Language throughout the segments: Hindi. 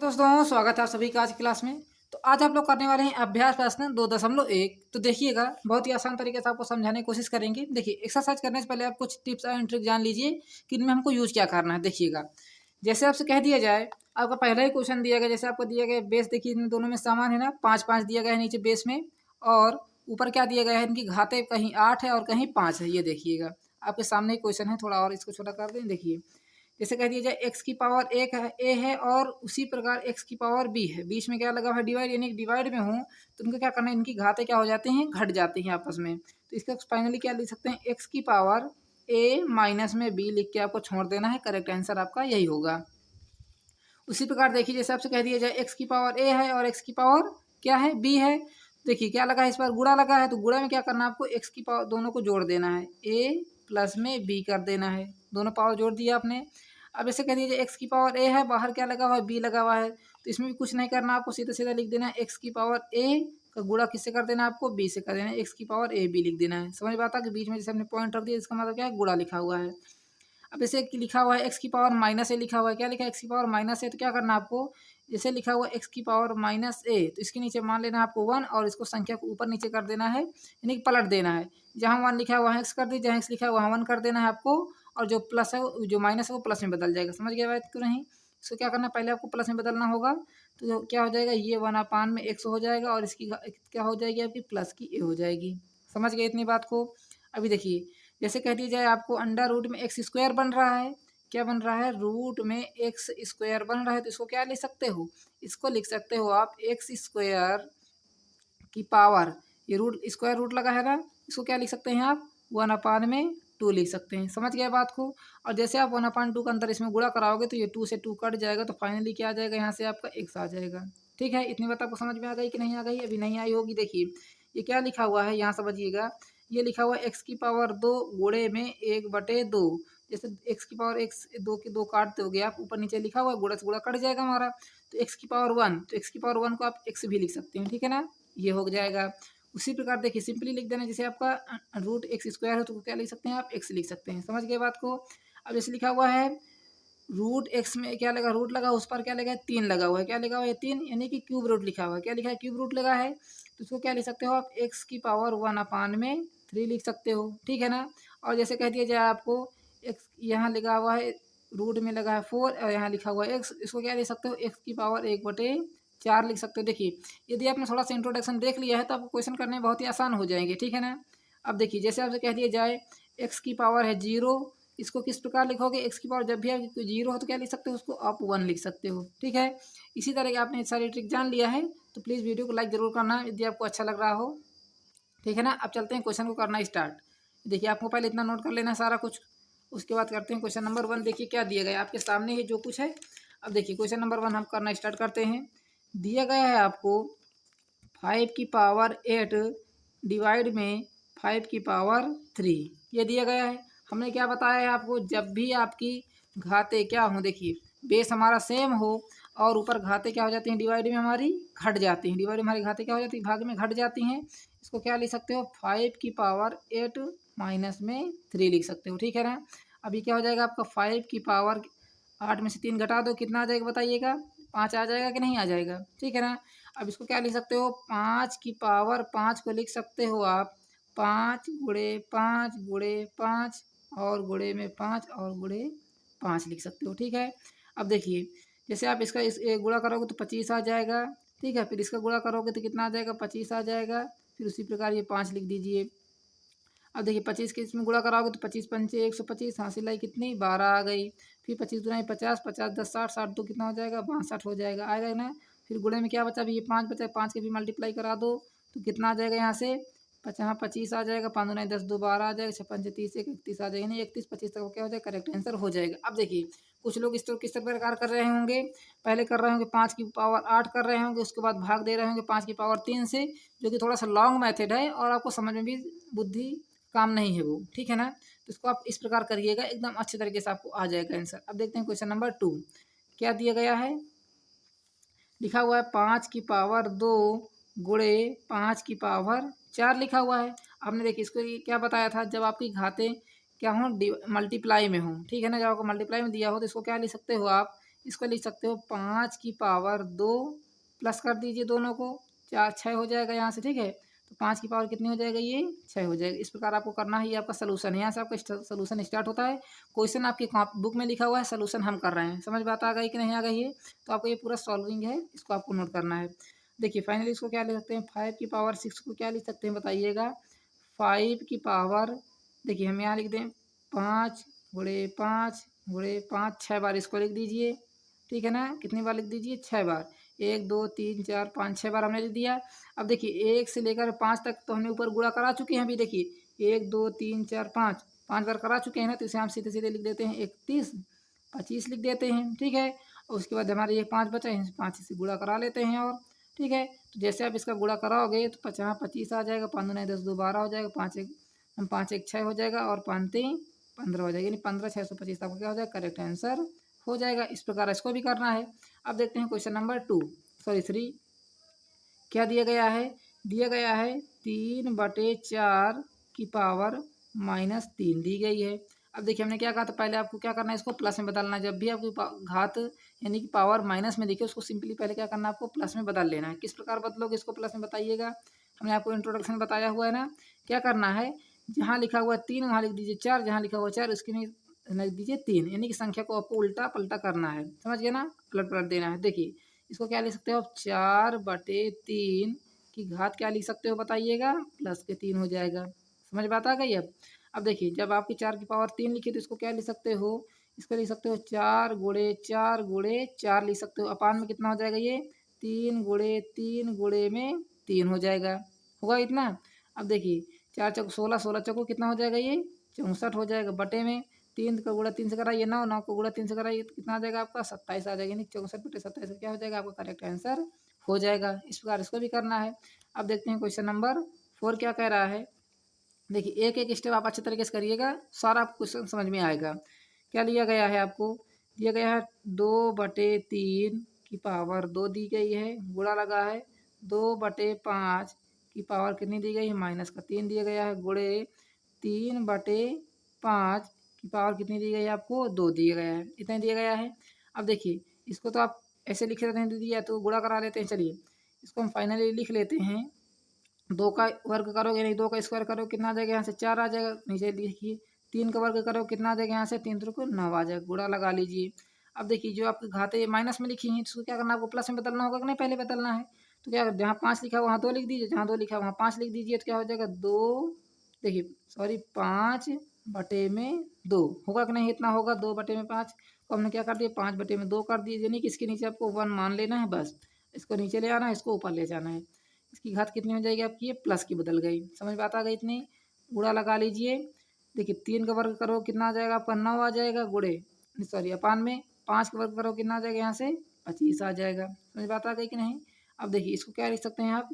दोस्तों स्वागत है आप सभी का आज की क्लास में। तो आज आप लोग करने वाले हैं अभ्यास प्रश्न 2.1। तो देखिएगा बहुत ही आसान तरीके से आपको समझाने की कोशिश करेंगे। देखिए एक्सरसाइज करने से पहले आप कुछ टिप्स एंड ट्रिक जान लीजिए कि इनमें हमको यूज क्या करना है। देखिएगा जैसे आपसे कह दिया जाए, आपका पहला ही क्वेश्चन दिया गया, जैसे आपको दिया गया बेस, देखिए इन दोनों में समान है ना, 5 5 दिया गया है नीचे बेस में, और ऊपर क्या दिया गया है, इनकी घातें कहीं 8 है और कहीं 5 है। ये देखिएगा आपके सामने ही क्वेश्चन है, थोड़ा और इसको छोटा कर दें। देखिए जैसे कह दिया जाए एक्स की पावर एक है ए है और उसी प्रकार एक्स की पावर बी है, बीच में क्या लगा हुआ है डिवाइड, यानी डिवाइड में हूँ तो इनको क्या करना है, इनकी घातें क्या हो जाती हैं, घट जाती हैं आपस में। तो इसका फाइनली क्या लिख सकते हैं, एक्स की पावर ए माइनस में बी लिख के आपको छोड़ देना है। करेक्ट आंसर आपका यही होगा। उसी प्रकार देखिए जैसे आपसे कह दिया जाए एक्स की पावर ए है और एक्स की पावर क्या है, बी है। देखिए क्या लगा है, इस बार गुणा लगा है, तो गुणा में क्या करना है आपको, एक्स की पावर दोनों को जोड़ देना है, ए प्लस में बी कर देना है, दोनों पावर जोड़ दिया आपने। अब ऐसे कह दीजिए एक्स की पावर ए है, बाहर क्या लगा हुआ है, बी लगा हुआ है, तो इसमें भी कुछ नहीं करना आपको, सीधा सीधा लिख देना है एक्स की पावर ए का गुणा किससे कर देना है आपको, बी से कर देना है, एक्स की पावर ए बी लिख देना है। समझ में आता है कि बीच में जैसे हमने पॉइंट रख दिया, इसका मतलब क्या है, गुणा लिखा हुआ है। अब जैसे लिखा हुआ है एक्स की पावर माइनस ए, लिखा हुआ है क्या लिखा है, एक्स की पावर माइनस ए, तो क्या करना है आपको, जैसे लिखा हुआ एक्स की पावर माइनस ए, तो इसके नीचे मान लेना है आपको 1 और इसको संख्या को ऊपर नीचे कर देना है, यानी कि पलट देना है। जहाँ 1 लिखा है वहाँ एक्स कर दीजिए, जहाँ एक्स लिखा है वहाँ 1 कर देना है आपको, और जो प्लस है जो माइनस है वो प्लस में बदल जाएगा। समझ गया बात क्यों नहीं? इसको क्या करना है, पहले आपको प्लस में बदलना होगा, तो क्या हो जाएगा, ये 1/, में एक्स हो जाएगा और इसकी क्या हो जाएगी आपकी, प्लस की ए हो जाएगी। समझ गए इतनी बात को? अभी देखिए जैसे कह दिया जाए आपको अंडर रूट में एक्स स्क्वायर बन रहा है, क्या बन रहा है, रूट में एक्स स्क्वायर बन रहा है, तो इसको क्या लिख सकते हो, इसको लिख सकते हो आप एक्स स्क्वायर की पावर, ये रूट स्क्वायर रूट लगा है ना, इसको क्या लिख सकते हैं आप, 1/2 लिख सकते हैं। समझ गए बात को? और जैसे आप 1/2 का अंतर इसमें गुणा कराओगे तो ये 2 से 2 कट जाएगा, तो फाइनली क्या आ जाएगा, यहाँ से आपका एक्स आ जाएगा। ठीक है, इतनी बात आपको समझ में आ गई कि नहीं आ गई? अभी नहीं आई होगी। देखिए ये क्या लिखा हुआ है, यहाँ समझिएगा, ये लिखा हुआ है एक्स की पावर 2 गुणे में 1/2। जैसे एक्स की पावर एक्स 2 के 2 काट दोगे आप, ऊपर नीचे लिखा हुआ है, गुणा से गुणा कट जाएगा हमारा, तो एक्स की पावर 1, तो एक्स की पावर 1 को आप एक्स भी लिख सकते हैं। ठीक है ना, ये हो जाएगा। उसी प्रकार देखिए सिंपली लिख देना, जैसे आपका रूट एक्स स्क्वायर है तो क्या लिख सकते हैं आप, एक्स लिख सकते हैं। समझ गए बात को? अब जैसे लिखा हुआ है रूट एक्स में क्या लगा, रूट लगा, उस पर क्या लगा है, 3 लगा हुआ है, क्या लगा हुआ है, 3, यानी कि क्यूब रूट लिखा हुआ है, क्या लिखा है, क्यूब रूट लगा है, तो उसको क्या लिख सकते हो आप, एक्स की पावर 1/3 लिख सकते हो। ठीक है ना? और जैसे कह दिया जाए आपको एक्स यहाँ लिखा हुआ है, रूट में लगा है 4 और यहाँ लिखा हुआ है एक्स, इसको क्या लिख सकते हो, एक्स की पावर 1/4 लिख सकते हो। देखिए यदि आपने थोड़ा सा इंट्रोडक्शन देख लिया है तो आपको क्वेश्चन करने में बहुत ही आसान हो जाएंगे। ठीक है ना? अब देखिए जैसे आपसे कह दिया जाए एक्स की पावर है 0, इसको किस प्रकार लिखोगे, एक्स की पावर जब भी आपकी 0 हो तो क्या लिख सकते हो, उसको आप 1 लिख सकते हो। ठीक है, इसी तरह के आपने सारी ट्रिक जान लिया है, तो प्लीज़ वीडियो को लाइक जरूर करना यदि आपको अच्छा लग रहा हो। ठीक है ना? अब चलते हैं क्वेश्चन को करना स्टार्ट। देखिए आपको पहले इतना नोट कर लेना है सारा कुछ, उसके बाद करते हैं क्वेश्चन नंबर 1। देखिए क्या दिया गया है आपके सामने ही जो कुछ है। अब देखिए क्वेश्चन नंबर 1 हम करना स्टार्ट करते हैं। दिया गया है आपको 5 की पावर 8 डिवाइड में 5 की पावर 3, ये दिया गया है। हमने क्या बताया है आपको, जब भी आपकी घातें क्या हों, देखिए बेस हमारा सेम हो और ऊपर घातें क्या हो जाती हैं, डिवाइड में हमारी घट जाती हैं, डिवाइड में हमारी घातें क्या हो जाती हैं, भाग में घट जाती हैं। इसको क्या लिख सकते हो, 5 की पावर 8 माइनस में 3 लिख सकते हो। ठीक है ना? अभी क्या हो जाएगा आपका, 5 की पावर 8 में से 3 घटा दो, कितना आ जाएगा बताइएगा, 5 आ जाएगा कि नहीं आ जाएगा? ठीक है ना? अब इसको क्या लिख सकते हो, 5 की पावर 5 को लिख सकते हो आप 5 गुणे 5 गुणे 5 और गुणे में 5 और गुणे 5 लिख सकते हो। ठीक है, अब देखिए जैसे आप इसका गुणा करोगे तो 25 आ जाएगा। ठीक है, फिर इसका गुणा करोगे तो कितना आ जाएगा, 25 आ जाएगा। फिर उसी प्रकार ये 5 लिख दीजिए। अब देखिए 25 के इसमें गुणा कराओगे तो 25 पंचे 125, हासिल आई कितनी, 12 आ गई। फिर 25 दुनाई 50, 50 10 60, 60 तो कितना हो जाएगा, 62 हो जाएगा, आएगा ना? फिर गुणे में क्या बचा, अभी ये 5 बचा, 5 के भी मल्टीप्लाई करा दो तो कितना आ जाएगा, यहाँ से 25 आ जाएगा, 5 दुनाई 10 2 12 आ जाएगा, 6 पंचे 30 1 31 आ जाएगा, नहीं 31 25 तक क्या हो जाएगा, करेक्ट आंसर हो जाएगा। अब देखिए कुछ लोग इस तरह किस प्रकार कर रहे होंगे, पहले कर रहे होंगे 5 की पावर 8 कर रहे होंगे, उसके बाद भाग दे रहे होंगे 5 की पावर 3 से, जो कि थोड़ा सा लॉन्ग मेथड है और आपको समझ में भी बुद्धि काम नहीं है वो। ठीक है ना? तो इसको आप इस प्रकार करिएगा, एकदम अच्छे तरीके से आपको आ जाएगा आंसर। अब देखते हैं क्वेश्चन नंबर 2 क्या दिया गया है। लिखा हुआ है 5 की पावर 2 गुणे 5 की पावर 4 लिखा हुआ है। आपने देखिए इसको क्या बताया था, जब आपकी घातें क्या हों, मल्टीप्लाई में हों। ठीक है ना? जब आपको मल्टीप्लाई में दिया हो तो इसको क्या लिख सकते हो आप, इसको लिख सकते हो 5 की पावर 2 प्लस कर दीजिए दोनों को, 4 6 हो जाएगा यहाँ से, ठीक है। तो 5 की पावर कितनी हो जाएगा, ये 6 हो जाएगा। इस प्रकार आपको करना है, ये आपका सोल्यूशन है। यहाँ से आपका सोल्यूशन स्टार्ट होता है। क्वेश्चन आपकी बुक में लिखा हुआ है, सोल्यूशन हम कर रहे हैं। समझ बात आ गई कि नहीं आ गई है? तो आपको ये पूरा सॉल्विंग है, इसको आपको नोट करना है। देखिए फाइनली इसको क्या लिख सकते हैं, 5 की पावर 6 को क्या लिख सकते हैं बताइएगा, 5 की पावर, देखिए हम यहाँ लिख दें 5 गुणे 5 गुणे 5, 6 बार इसको लिख दीजिए, ठीक है ना। कितनी बार लिख दीजिए, 6 बार, 1 2 3 4 5 6 बार हमने लिख दिया। अब देखिए 1 से लेकर 5 तक तो हमने ऊपर गुणा करा चुके हैं। अभी देखिए 1 2 3 4 5, 5 बार करा चुके हैं ना, तो इसे हम सीधे सीधे लिख देते हैं 31 25 लिख देते हैं, ठीक है। और उसके बाद हमारे ये 5 बचा है, 5 से गुणा करा लेते हैं, और ठीक है। तो जैसे आप इसका गुणा कराओगे तो 50 25 आ जाएगा, 5 दूनी 10 2 12 हो जाएगा, 5 1 6 हो जाएगा, और 5 3 15 हो जाएगा, यानी 15 625 आपका क्या हो जाएगा, करेक्ट आंसर हो जाएगा। इस प्रकार इसको भी करना है। अब देखते हैं क्वेश्चन नंबर 3 क्या दिया गया है। दिया गया है 3/4 की पावर -3 दी गई है। अब देखिए हमने क्या कहा था, पहले आपको क्या करना है, इसको प्लस में बदलना है। जब भी आपकी घात यानी कि पावर माइनस में दिखे, उसको सिंपली पहले क्या करना है, आपको प्लस में बदल लेना है। किस प्रकार बदलोगे इसको प्लस में, बताइएगा। हमने आपको इंट्रोडक्शन बताया हुआ है ना। क्या करना है, जहाँ लिखा हुआ 3 वहाँ लिख दीजिए 4, जहाँ लिखा हुआ 4 उसके में लिख दीजिए 3, यानी कि संख्या को आपको उल्टा पलटा करना है, समझ गए ना, पलट पलट देना है। देखिए इसको क्या लिख सकते हो आप, 4/3 की घात क्या लिख सकते हो बताइएगा, प्लस के 3 हो जाएगा। समझ बात आ गई अब देखिए जब आपकी 4 की पावर 3 लिखी तो इसको क्या लिख सकते हो, इसको लिख सकते हो 4 गुणे 4 गुणे 4 लिख सकते हो। अपान में कितना हो जाएगा, ये 3 गुणे 3 गुणे में 3 हो जाएगा, होगा इतना। अब देखिए 4 चौक 16, 16 चौको कितना हो जाएगा, ये 64 हो जाएगा, बटे में 3 का गुणा 3 से कराइए 9, 9 को गुणा 3 से कराइए तो कितना आ जाएगा आपका 27 आ जाएगा, यानी 64/27 क्या हो जाएगा आपका करेक्ट आंसर हो जाएगा। इस प्रकार इसको भी करना है। अब देखते हैं क्वेश्चन नंबर 4 क्या कह रहा है। देखिए एक एक स्टेप आप अच्छे तरीके से करिएगा, सारा आपको क्वेश्चन समझ में आएगा। क्या लिया गया है, आपको दिया गया है 2/3 की पावर 2 दी गई है, गुणा लगा है 2/5 की पावर कितनी दी गई है, -3 दिया गया है, गुणे 3/5 की पावर कितनी दी गई है, आपको 2 दिया गया है, इतना दिया गया है। अब देखिए इसको तो आप ऐसे लिख रहे हैं, दिया तो गुणा करा लेते हैं। चलिए इसको हम फाइनली लिख लेते हैं, 2 का वर्ग करोगे नहीं 2 का स्क्वायर करो कितना आ जाएगा, यहाँ से 4 आ जाएगा, नीचे लिखिए 3 का वर्ग करो कितना आ जाएगा, यहाँ से 3 को 9 आ जाएगा, गुणा लगा लीजिए। अब देखिए जो आपकी घातें ये माइनस में लिखी हैं, इसको क्या करना है, आपको प्लस में बदलना होगा कि नहीं, पहले बदलना है। तो क्या जहाँ 5 लिखा है वहाँ 2 लिख दीजिए, जहाँ 2 लिखा है वहाँ 5 लिख दीजिए, तो क्या हो जाएगा 2, देखिए सॉरी 5/2 होगा कि नहीं, इतना होगा 2/5 को हमने क्या कर दिया 5/2 कर दिए, यानी कि इसके नीचे आपको 1 मान लेना है, बस इसको नीचे ले आना है, इसको ऊपर ले जाना है। इसकी घात कितनी हो जाएगी आपकी, ये प्लस की बदल गई, समझ बात आ गई इतनी। गुणा लगा लीजिए, देखिए 3 का वर्ग करो कितना आ जाएगा आपका 9 आ जाएगा, गुणे सॉरी अपान में 5 का वर्ग करो कितना आ जाएगा, यहाँ से 25 आ जाएगा, समझ बात आ गई कि नहीं। अब देखिए इसको क्या लिख सकते हैं आप,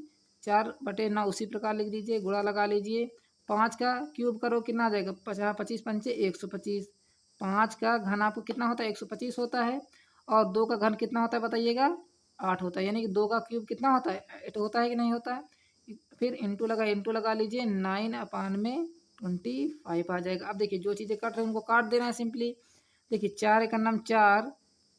4/9 उसी प्रकार लिख दीजिए, गुणा लगा लीजिए। 5 का क्यूब करो कितना आ जाएगा, 50 25 पंचे 125, 5 का घन आपको कितना होता है 125 होता है, और 2 का घन कितना होता है बताइएगा 8 होता है, यानी कि 2 का क्यूब कितना होता है 8 होता है कि नहीं होता है। फिर इंटू लगा लीजिए, 9/25 आ जाएगा। अब देखिए जो चीज़ें कट रही हैं उनको काट देना है सिंपली। देखिए 4 एक नम 4,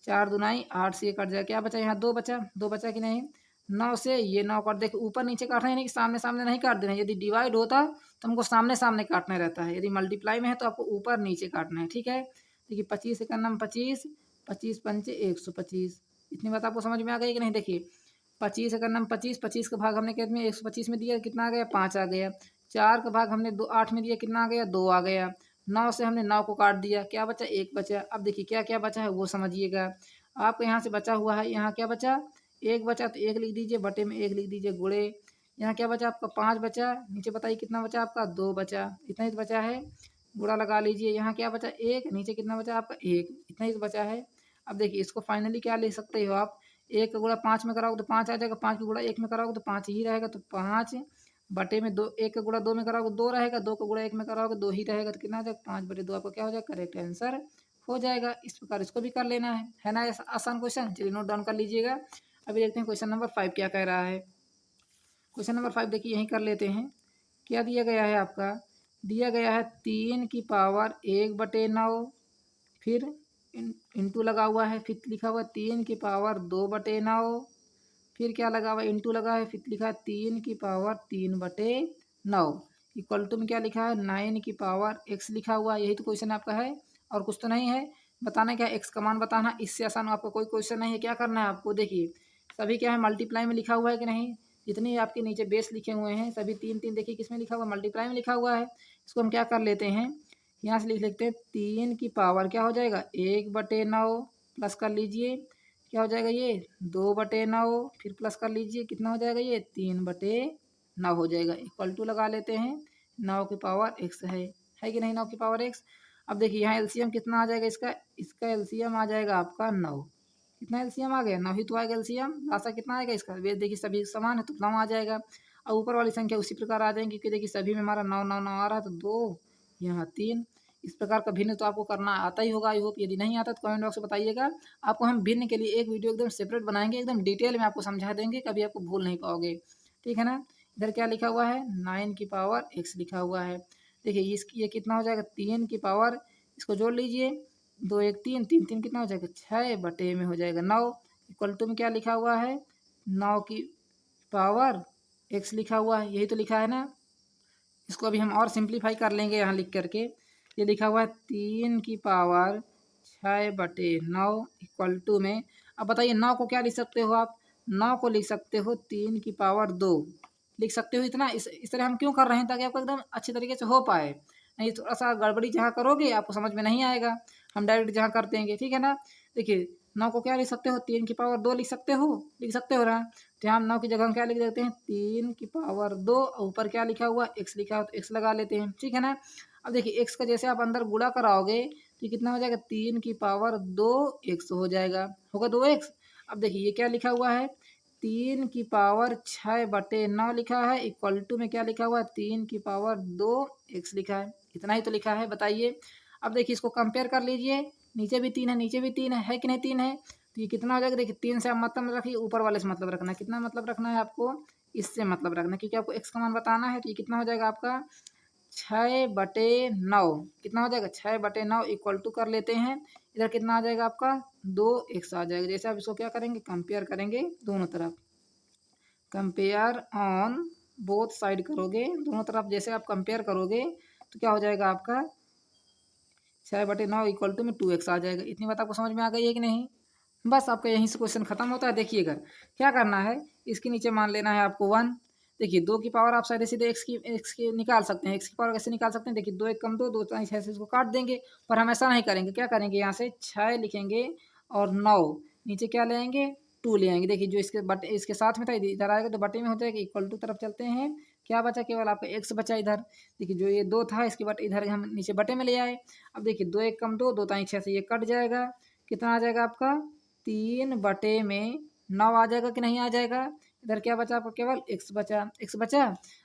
4 दूनाई 8 से ये कट जाएगा, क्या बचा यहाँ 2 बचा, 2 बचा कि नहीं। 9 से ये 9 काट, देखिए ऊपर नीचे काटना है, यानी कि सामने सामने नहीं काट देना है। यदि डिवाइड होता तो हमको सामने सामने काटना रहता है, यदि मल्टीप्लाई में है तो आपको ऊपर नीचे काटना है, ठीक है। देखिए 25 एक नम 25, 25 पंचे 125, इतनी बात आपको समझ में आ गई कि नहीं। देखिए 25 का नम 25, 25 का भाग हमने कितने 125 में दिया, कितना आ गया 5 आ गया। 4 का भाग हमने 8 में दिया, कितना आ गया 2 आ गया। 9 से हमने 9 को काट दिया, क्या बचा 1 बचा। अब देखिए क्या क्या बचा है वो समझिएगा। आपको यहाँ से बचा हुआ है, यहाँ क्या बचा 1 बचा, तो 1 लिख दीजिए, बटे में 1 लिख दीजिए, गुणे यहाँ क्या बचा आपका 5 बचा, नीचे बताइए कितना बचा आपका 2 बचा, इतना ही तो बचा है। गुणा लगा लीजिए, यहाँ क्या बचा 1, नीचे कितना बचा आपका 1, इतना ही तो बचा है। अब देखिए इसको फाइनली क्या लिख सकते हो आप, 1 का गुणा 5 में कराओगे तो 5 आ जाएगा, 5 का गुणा 1 में कराओगे तो 5 ही रहेगा, तो 5 बटे में 2, 1 का गुणा 2 में कराओगे 2 रहेगा, 2 का गुणा 1 में कराओगे 2 ही रहेगा, तो कितना आ जाएगा 5/2 आपका क्या हो जाएगा करेक्ट आंसर हो जाएगा। इस प्रकार इसको भी कर लेना है ना, आसान क्वेश्चन। चलिए नोट डाउन कर लीजिएगा। अभी देखते हैं क्वेश्चन नंबर 5 क्या कह रहा है। क्वेश्चन नंबर 5 देखिए यहीं कर लेते हैं। क्या दिया गया है आपका, दिया गया है 3 की पावर 1/9, फिर इंटू लगा हुआ है, फिर लिखा हुआ 3 की पावर 2/9, फिर क्या लगा हुआ इंटू लगा है, फिर लिखा है 3 की पावर 3/9 इक्वल टू में क्या लिखा है 9 की पावर x लिखा हुआ है। यही तो क्वेश्चन आपका है और कुछ तो नहीं है। बताना क्या x का मान बताना, इससे आसान आपका कोई क्वेश्चन नहीं है। क्या करना है आपको, देखिए सभी क्या है मल्टीप्लाई में लिखा हुआ है कि नहीं, जितने आपके नीचे बेस लिखे हुए हैं सभी 3 देखिए किस में लिखा हुआ है, मल्टीप्लाई में लिखा हुआ है। इसको हम क्या कर लेते हैं, यहाँ से लिख लेते हैं 3 की पावर क्या हो जाएगा 1/9 प्लस कर लीजिए क्या हो जाएगा ये 2/9, फिर प्लस कर लीजिए कितना हो जाएगा ये 3/9 हो जाएगा। इक्वल टू लगा लेते हैं 9 की पावर x है कि नहीं 9 की पावर x। अब देखिए यहाँ एलसीएम कितना आ जाएगा इसका, इसका एलसीएम आ जाएगा आपका 9। कितना एलसीएम आ गया 9 ही तो आएगा एलसीएम। लासा कितना आएगा इसका, वे देखिए सभी समान है तो 9 आ जाएगा। और ऊपर वाली संख्या उसी प्रकार आ जाएंगी क्योंकि देखिए सभी में हमारा 9 9 9 आ रहा है तो 2 यहाँ 3। इस प्रकार का भिन्न तो आपको करना आता ही होगा। आई होप यदि नहीं आता तो कमेंट बॉक्स में बताइएगा। आपको हम भिन्न के लिए एक वीडियो एकदम सेपरेट बनाएंगे, एकदम डिटेल में आपको समझा देंगे, कभी आपको भूल नहीं पाओगे। ठीक है ना। इधर क्या लिखा हुआ है 9 की पावर x लिखा हुआ है। देखिए इसकी ये कितना हो जाएगा 3 की पावर, इसको जोड़ लीजिए 2 1 3 3 3 कितना हो जाएगा 6 में हो जाएगा 9 इक्वल टू में क्या लिखा हुआ है 9 की पावर x लिखा हुआ है। यही तो लिखा है ना। इसको अभी हम और सिंप्लीफाई कर लेंगे यहाँ लिख करके। ये लिखा हुआ है 3 की पावर 6/9 इक्वल टू में, अब बताइए 9 को क्या लिख सकते हो आप, 9 को लिख सकते हो 3 की पावर 2 लिख सकते हो। इतना इस तरह हम क्यों कर रहे हैं, ताकि आपको एकदम अच्छे तरीके से हो पाए। नहीं थोड़ा सा गड़बड़ी जहाँ करोगे आपको समझ में नहीं आएगा, हम डायरेक्ट जहाँ करते हैं। ठीक है ना। देखिए 9 को क्या लिख सकते हो 3 की पावर 2 लिख सकते हो ना। तो यहाँ 9 की जगह हम क्या लिख देते हैं 3 की पावर 2, ऊपर क्या लिखा हुआ x लिखा हो तो x लगा लेते हैं। ठीक है ना। अब देखिए x का जैसे आप अंदर गुणा कराओगे तो कितना हो जाएगा 3 की पावर 2x हो जाएगा, होगा 2x। अब देखिए ये क्या लिखा हुआ है 3 की पावर 6/9 लिखा है इक्वल टू में क्या लिखा हुआ है 3 की पावर 2x लिखा है। इतना ही तो लिखा है बताइए। अब देखिए इसको कंपेयर कर लीजिए, नीचे भी 3 है नीचे भी 3 है कि नहीं 3 है। तो ये कितना हो जाएगा देखिए 3 से आप मतलब रखिए, ऊपर वाले से मतलब रखना है। कितना मतलब रखना है आपको, इससे मतलब रखना है क्योंकि आपको x का मान बताना है। तो ये कितना हो जाएगा आपका 6/9, कितना हो जाएगा 6/9 इक्वल टू कर लेते हैं। इधर कितना आ जाएगा आपका 2x आ जाएगा। जैसे आप इसको क्या करेंगे कंपेयर करेंगे दोनों तरफ, कंपेयर ऑन बोथ साइड करोगे दोनों तरफ। जैसे आप कंपेयर करोगे तो क्या हो जाएगा आपका 6/9 इक्वल टू में 2x आ जाएगा। इतनी बात आपको समझ में आ गई है कि नहीं। बस आपका यहीं से क्वेश्चन खत्म होता है। देखिएगा क्या करना है, इसके नीचे मान लेना है आपको 1। देखिए 2 की पावर आप सीधे सीधे x की निकाल सकते हैं, x की पावर कैसे निकाल सकते हैं। देखिए 2 1 कम 2 2 6 से इसको काट देंगे, पर हम ऐसा नहीं करेंगे। क्या करेंगे यहाँ से 6 लिखेंगे और 9 नीचे क्या ले आएंगे 2 ले आएंगे। देखिए जो इसके साथ में था इधर आएगा तो बटे में हो जाएगा। इक्वल टू तरफ चलते हैं, क्या बचा केवल आपका x बचा इधर। देखिए जो ये 2 था इसके बटे इधर हम नीचे बटे में ले आए। अब देखिए 2 1 कम 2 2 6 से ये कट जाएगा, कितना आ जाएगा आपका 3/9 आ जाएगा कि नहीं आ जाएगा। इधर क्या बचा आपको केवल x बचा।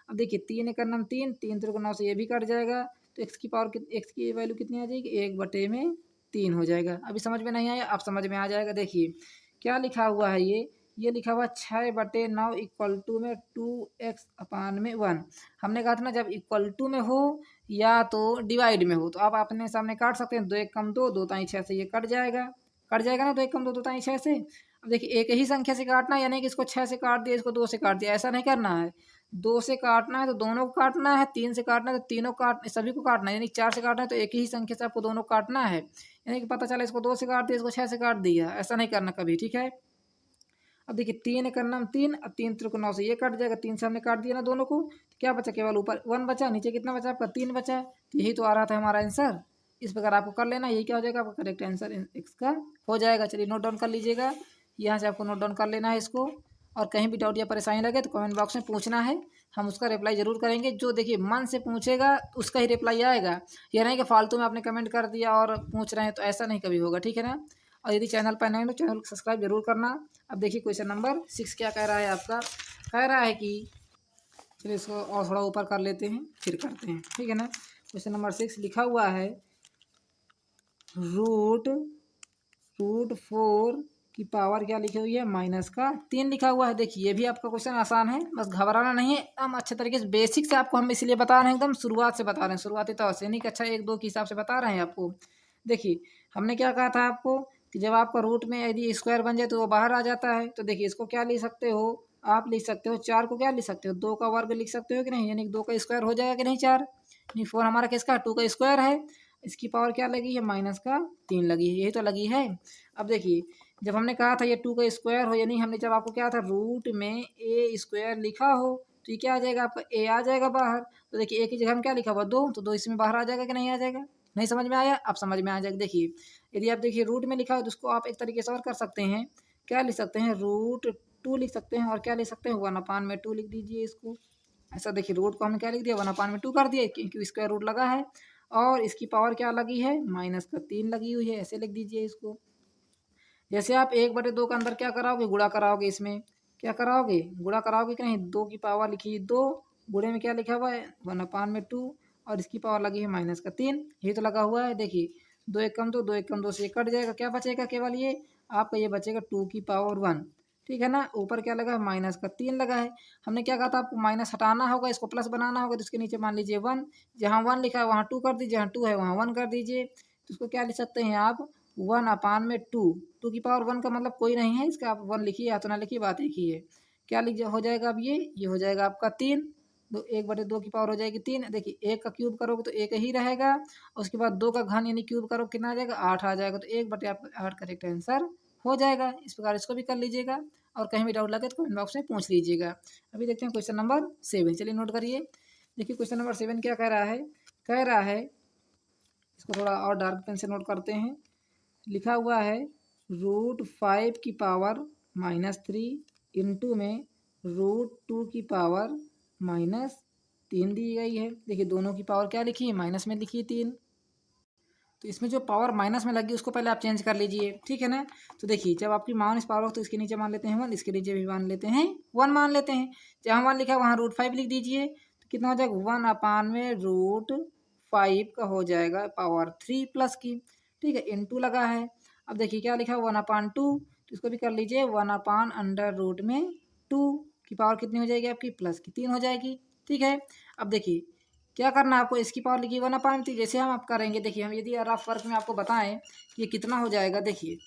अब देखिए 3 1 9 3 3 3 9 से ये भी कट जाएगा तो x की पावर x की वैल्यू कितनी आ जाएगी 1/3 हो जाएगा। अभी समझ में नहीं आया, अब समझ में आ जाएगा। देखिए क्या लिखा हुआ है ये लिखा हुआ 6/9 इक्वल टू में 2x/1। हमने कहा था ना जब इक्वल टू में हो या तो डिवाइड में हो तो आप अपने सामने काट सकते हैं। 2 1 कम 2 2 6 से ये कट जाएगा ना। 2 1 कम 2 2 6 से। अब देखिए एक ही संख्या से काटना है, यानी कि इसको 6 से काट दिया इसको 2 से काट दिया, ऐसा नहीं करना है। 2 से काटना है तो दोनों को काटना है, 3 से काटना है तो तीनों सभी को काटना है, यानी 4 से काटना है तो एक ही संख्या से आपको दोनों काटना है। यानी कि पता चला इसको 2 से काट दिया इसको 6 से काट दिया, ऐसा नहीं करना कभी। ठीक है। अब देखिए 3 करना 3 और 3 3 9 से ये कट जाएगा, 3 से हमने काट दिया ना दोनों को, तो क्या बचा केवल ऊपर 1 बचा, नीचे कितना बचा आपका 3 बचा। तो यही तो आ रहा था हमारा आंसर। इस प्रकार आपको कर लेना, यही क्या हो जाएगा आपका करेक्ट आंसर x का हो जाएगा। चलिए नोट डाउन कर लीजिएगा, यहाँ से आपको नोट डाउन कर लेना है इसको। और कहीं भी डाउट या परेशानी लगे तो कमेंट बॉक्स में पूछना है, हम उसका रिप्लाई जरूर करेंगे। जो देखिए मन से पूछेगा उसका ही रिप्लाई आएगा, यह नहीं कि फालतू में आपने कमेंट कर दिया और पूछ रहे हैं, तो ऐसा नहीं कभी होगा। ठीक है ना। और यदि चैनल पर नए हो तो चैनल को सब्सक्राइब जरूर करना। अब देखिए क्वेश्चन नंबर 6 क्या कह रहा है आपका, कह रहा है कि चलिए इसको और थोड़ा ऊपर कर लेते हैं फिर करते हैं। ठीक है ना। क्वेश्चन नंबर 6 लिखा हुआ है रूट 4 की पावर क्या लिखी हुई है -3 लिखा हुआ है। देखिए ये भी आपका क्वेश्चन आसान है, बस घबराना नहीं है। हम अच्छे तरीके से बेसिक से आपको हम इसलिए बता रहे हैं, एकदम शुरुआत से बता रहे हैं, शुरुआती तौर से, नहीं कि अच्छा 1 2 के हिसाब से बता रहे हैं आपको। देखिए हमने क्या कहा था आपको कि जब आपका रूट में यदि स्क्वायर बन जाए तो वो बाहर आ जाता है। तो देखिए इसको क्या लिख सकते हो, आप लिख सकते हो 4 को क्या लिख सकते हो, 2 का वर्ग लिख सकते हो कि नहीं, यानी 2 का स्क्वायर हो जाएगा कि नहीं 4। यानी 4 हमारा किसका 2 का स्क्वायर है, इसकी पावर क्या लगी है माइनस का 3 लगी है, यही तो लगी है। अब देखिए जब हमने कहा था ये 2 का स्क्वायर हो, यानी हमने जब आपको क्या था रूट में ए स्क्वायर लिखा हो तो ये क्या आ जाएगा आपका ए आ जाएगा बाहर। तो देखिए ए की जगह हम क्या लिखा हुआ 2, तो 2 इसमें बाहर आ जाएगा कि नहीं आ जाएगा। नहीं समझ में आया, अब समझ में आ जाएगा। देखिए यदि आप देखिए रूट में लिखा हो तो उसको आप एक तरीके से और कर सकते हैं, क्या लिख सकते हैं रूट 2 लिख सकते हैं, और क्या लिख सकते हैं 1/2 लिख दीजिए इसको। ऐसा देखिए रूट को हमने क्या लिख दिया 1/2 कर दिया क्योंकि स्क्वायर रूट लगा है, और इसकी पावर क्या लगी है माइनस का 3 लगी हुई है, ऐसे लिख दीजिए इसको। जैसे आप 1/2 के अंदर क्या कराओगे गुणा कराओगे, इसमें क्या कराओगे गुणा कराओगे कि नहीं, 2 की पावर लिखी 2, गुणे में क्या लिखा हुआ है 1/2 और इसकी पावर लगी है माइनस का 3, ये तो लगा हुआ है। देखिए 2 एक कम 2, 2 एक कम 2 से ये कट जाएगा, क्या बचेगा केवल ये आपका ये बचेगा 2 की पावर 1, ठीक है ना। ऊपर क्या लगा है माइनस का 3 लगा है। हमने क्या कहा था आपको माइनस हटाना होगा, इसको प्लस बनाना होगा, तो इसके नीचे मान लीजिए 1, जहाँ 1 लिखा है वहाँ 2 कर दीजिए, जहाँ 2 है वहाँ 1 कर दीजिए। तो इसको क्या लिख सकते हैं आप 1/2, 2 की पावर 1 का मतलब कोई नहीं है, इसका आप 1 लिखिए या तो ना लिखिए, बात एक ही है। क्या लिख हो जाएगा अब ये हो जाएगा आपका 3, दो 1/2 की पावर हो जाएगी 3। देखिए 1 का क्यूब करोगे तो 1 ही रहेगा, उसके बाद 2 का घन यानी क्यूब करो कितना आ जाएगा 8 आ जाएगा, तो 1/8 करेक्ट आंसर हो जाएगा। इस प्रकार इसको भी कर लीजिएगा, और कहीं भी डाउट लगे तो कमेंट बॉक्स में पूछ लीजिएगा। अभी देखते हैं क्वेश्चन नंबर 7, चलिए नोट करिए। देखिए क्वेश्चन नंबर 7 क्या कह रहा है, कह रहा है इसको थोड़ा और डार्क पेन से नोट करते हैं। लिखा हुआ है √5 की पावर -3 इंटू में √2 की पावर -3 दी गई है। देखिए दोनों की पावर क्या लिखी है माइनस में लिखी है 3, तो इसमें जो पावर माइनस में लगी उसको पहले आप चेंज कर लीजिए, ठीक है ना। तो देखिए जब आपकी माइनस पावर हो तो इसके नीचे मान लेते हैं 1, इसके नीचे भी मान लेते हैं 1 मान लेते हैं। जहाँ 1 लिखा है वहाँ √5 लिख दीजिए, तो कितना हो जाएगा 1/√5 का हो जाएगा पावर 3 प्लस की, ठीक है, इंटू लगा है। अब देखिए क्या लिखा है 1/2, तो इसको भी कर लीजिए 1/√2 की पावर कितनी हो जाएगी आपकी प्लस की 3 हो जाएगी, ठीक है। अब देखिए क्या करना है आपको, इसकी पावर लिखी 1/3, जैसे हम आप करेंगे। देखिए हम यदि रफ वर्क में आपको बताएं कि ये कितना हो जाएगा, देखिए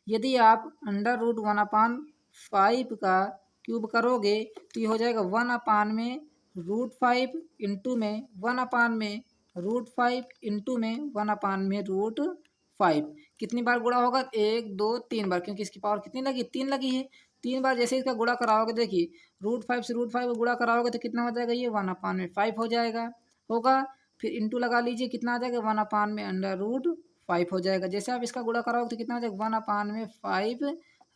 यदि आप √1/5 का क्यूब करोगे तो ये हो जाएगा 1/√5 इंटू में 1/√5 इंटू में 1/√5 कितनी बार गुणा होगा 1 2 3 बार, क्योंकि इसकी पावर कितनी लगी 3 लगी है। 3 बार जैसे इसका गुणा कराओगे, देखिए √5 से √5 को गुणा कराओगे तो कितना हो जाएगा ये 1/5 हो जाएगा होगा। फिर इंटू लगा लीजिए कितना आ जाएगा 1/√5 हो जाएगा। जैसे आप इसका गुणा कराओगे तो कितना हो जाएगा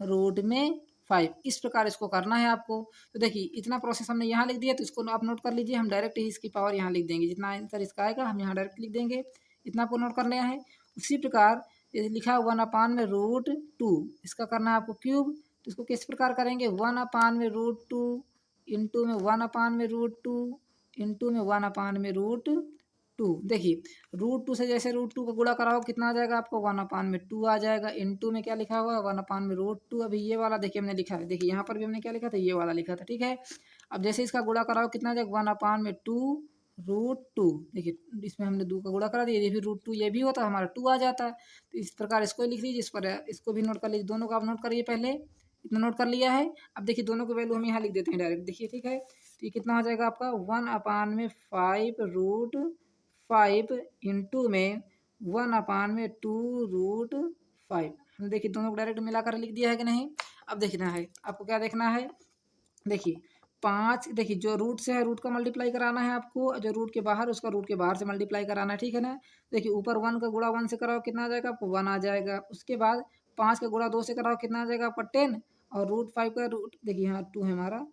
1/5 इस प्रकार इसको करना है आपको। तो देखिए इतना प्रोसेस हमने यहाँ लिख दिया, तो इसको आप नोट कर लीजिए। हम डायरेक्ट ही इसकी पावर यहाँ लिख देंगे, जितना आंसर इसका आएगा हम यहाँ डायरेक्ट लिख देंगे, इतना आपको नोट कर लिया है। उसी प्रकार ये लिखा 1/√2 इसका करना है आपको क्यूब, तो इसको किस प्रकार करेंगे 1/√2 इंटू में 1/√2 इंटू में 1/√2। देखिए √2 से जैसे √2 का गुणा कराओ कितना आ जाएगा आपको 1/2 आ जाएगा, इंटू में क्या लिखा हुआ है 1/√2। अभी ये वाला देखिए हमने लिखा है, देखिए यहाँ पर भी हमने क्या लिखा था ये वाला लिखा था, ठीक है। अब जैसे इसका गुणा कराओ कितना आ जाएगा 1/2√2। देखिए इसमें हमने 2 का गुणा करा दिया, ये भी √2 ये भी होता हमारा 2 आ जाता है। तो इस प्रकार इसको लिख लीजिए, इस पर इसको भी नोट कर लीजिए, दोनों को आप नोट करिए पहले, इतना नोट कर लिया है। अब देखिए दोनों की वैल्यू हम यहाँ लिख देते हैं डायरेक्ट, देखिए ठीक है। तो ये कितना हो जाएगा आपका 1/5 इंटू में 1/2√5। हम देखिए दोनों को डायरेक्ट मिलाकर लिख दिया है कि नहीं। अब देखना है आपको, क्या देखना है, देखिए 5, देखिए जो रूट से है रूट का मल्टीप्लाई कराना है आपको, जो रूट के बाहर उसका रूट के बाहर से मल्टीप्लाई कराना है, ठीक है ना। देखिए ऊपर 1 का गुणा 1 से कराओ कितना आ जाएगा आपको 1 आ जाएगा। उसके बाद 5 का गुणा 2 से कराओ कितना आ जाएगा आपका 10, और √5 का रूट देखिए यहाँ 2 है हमारा,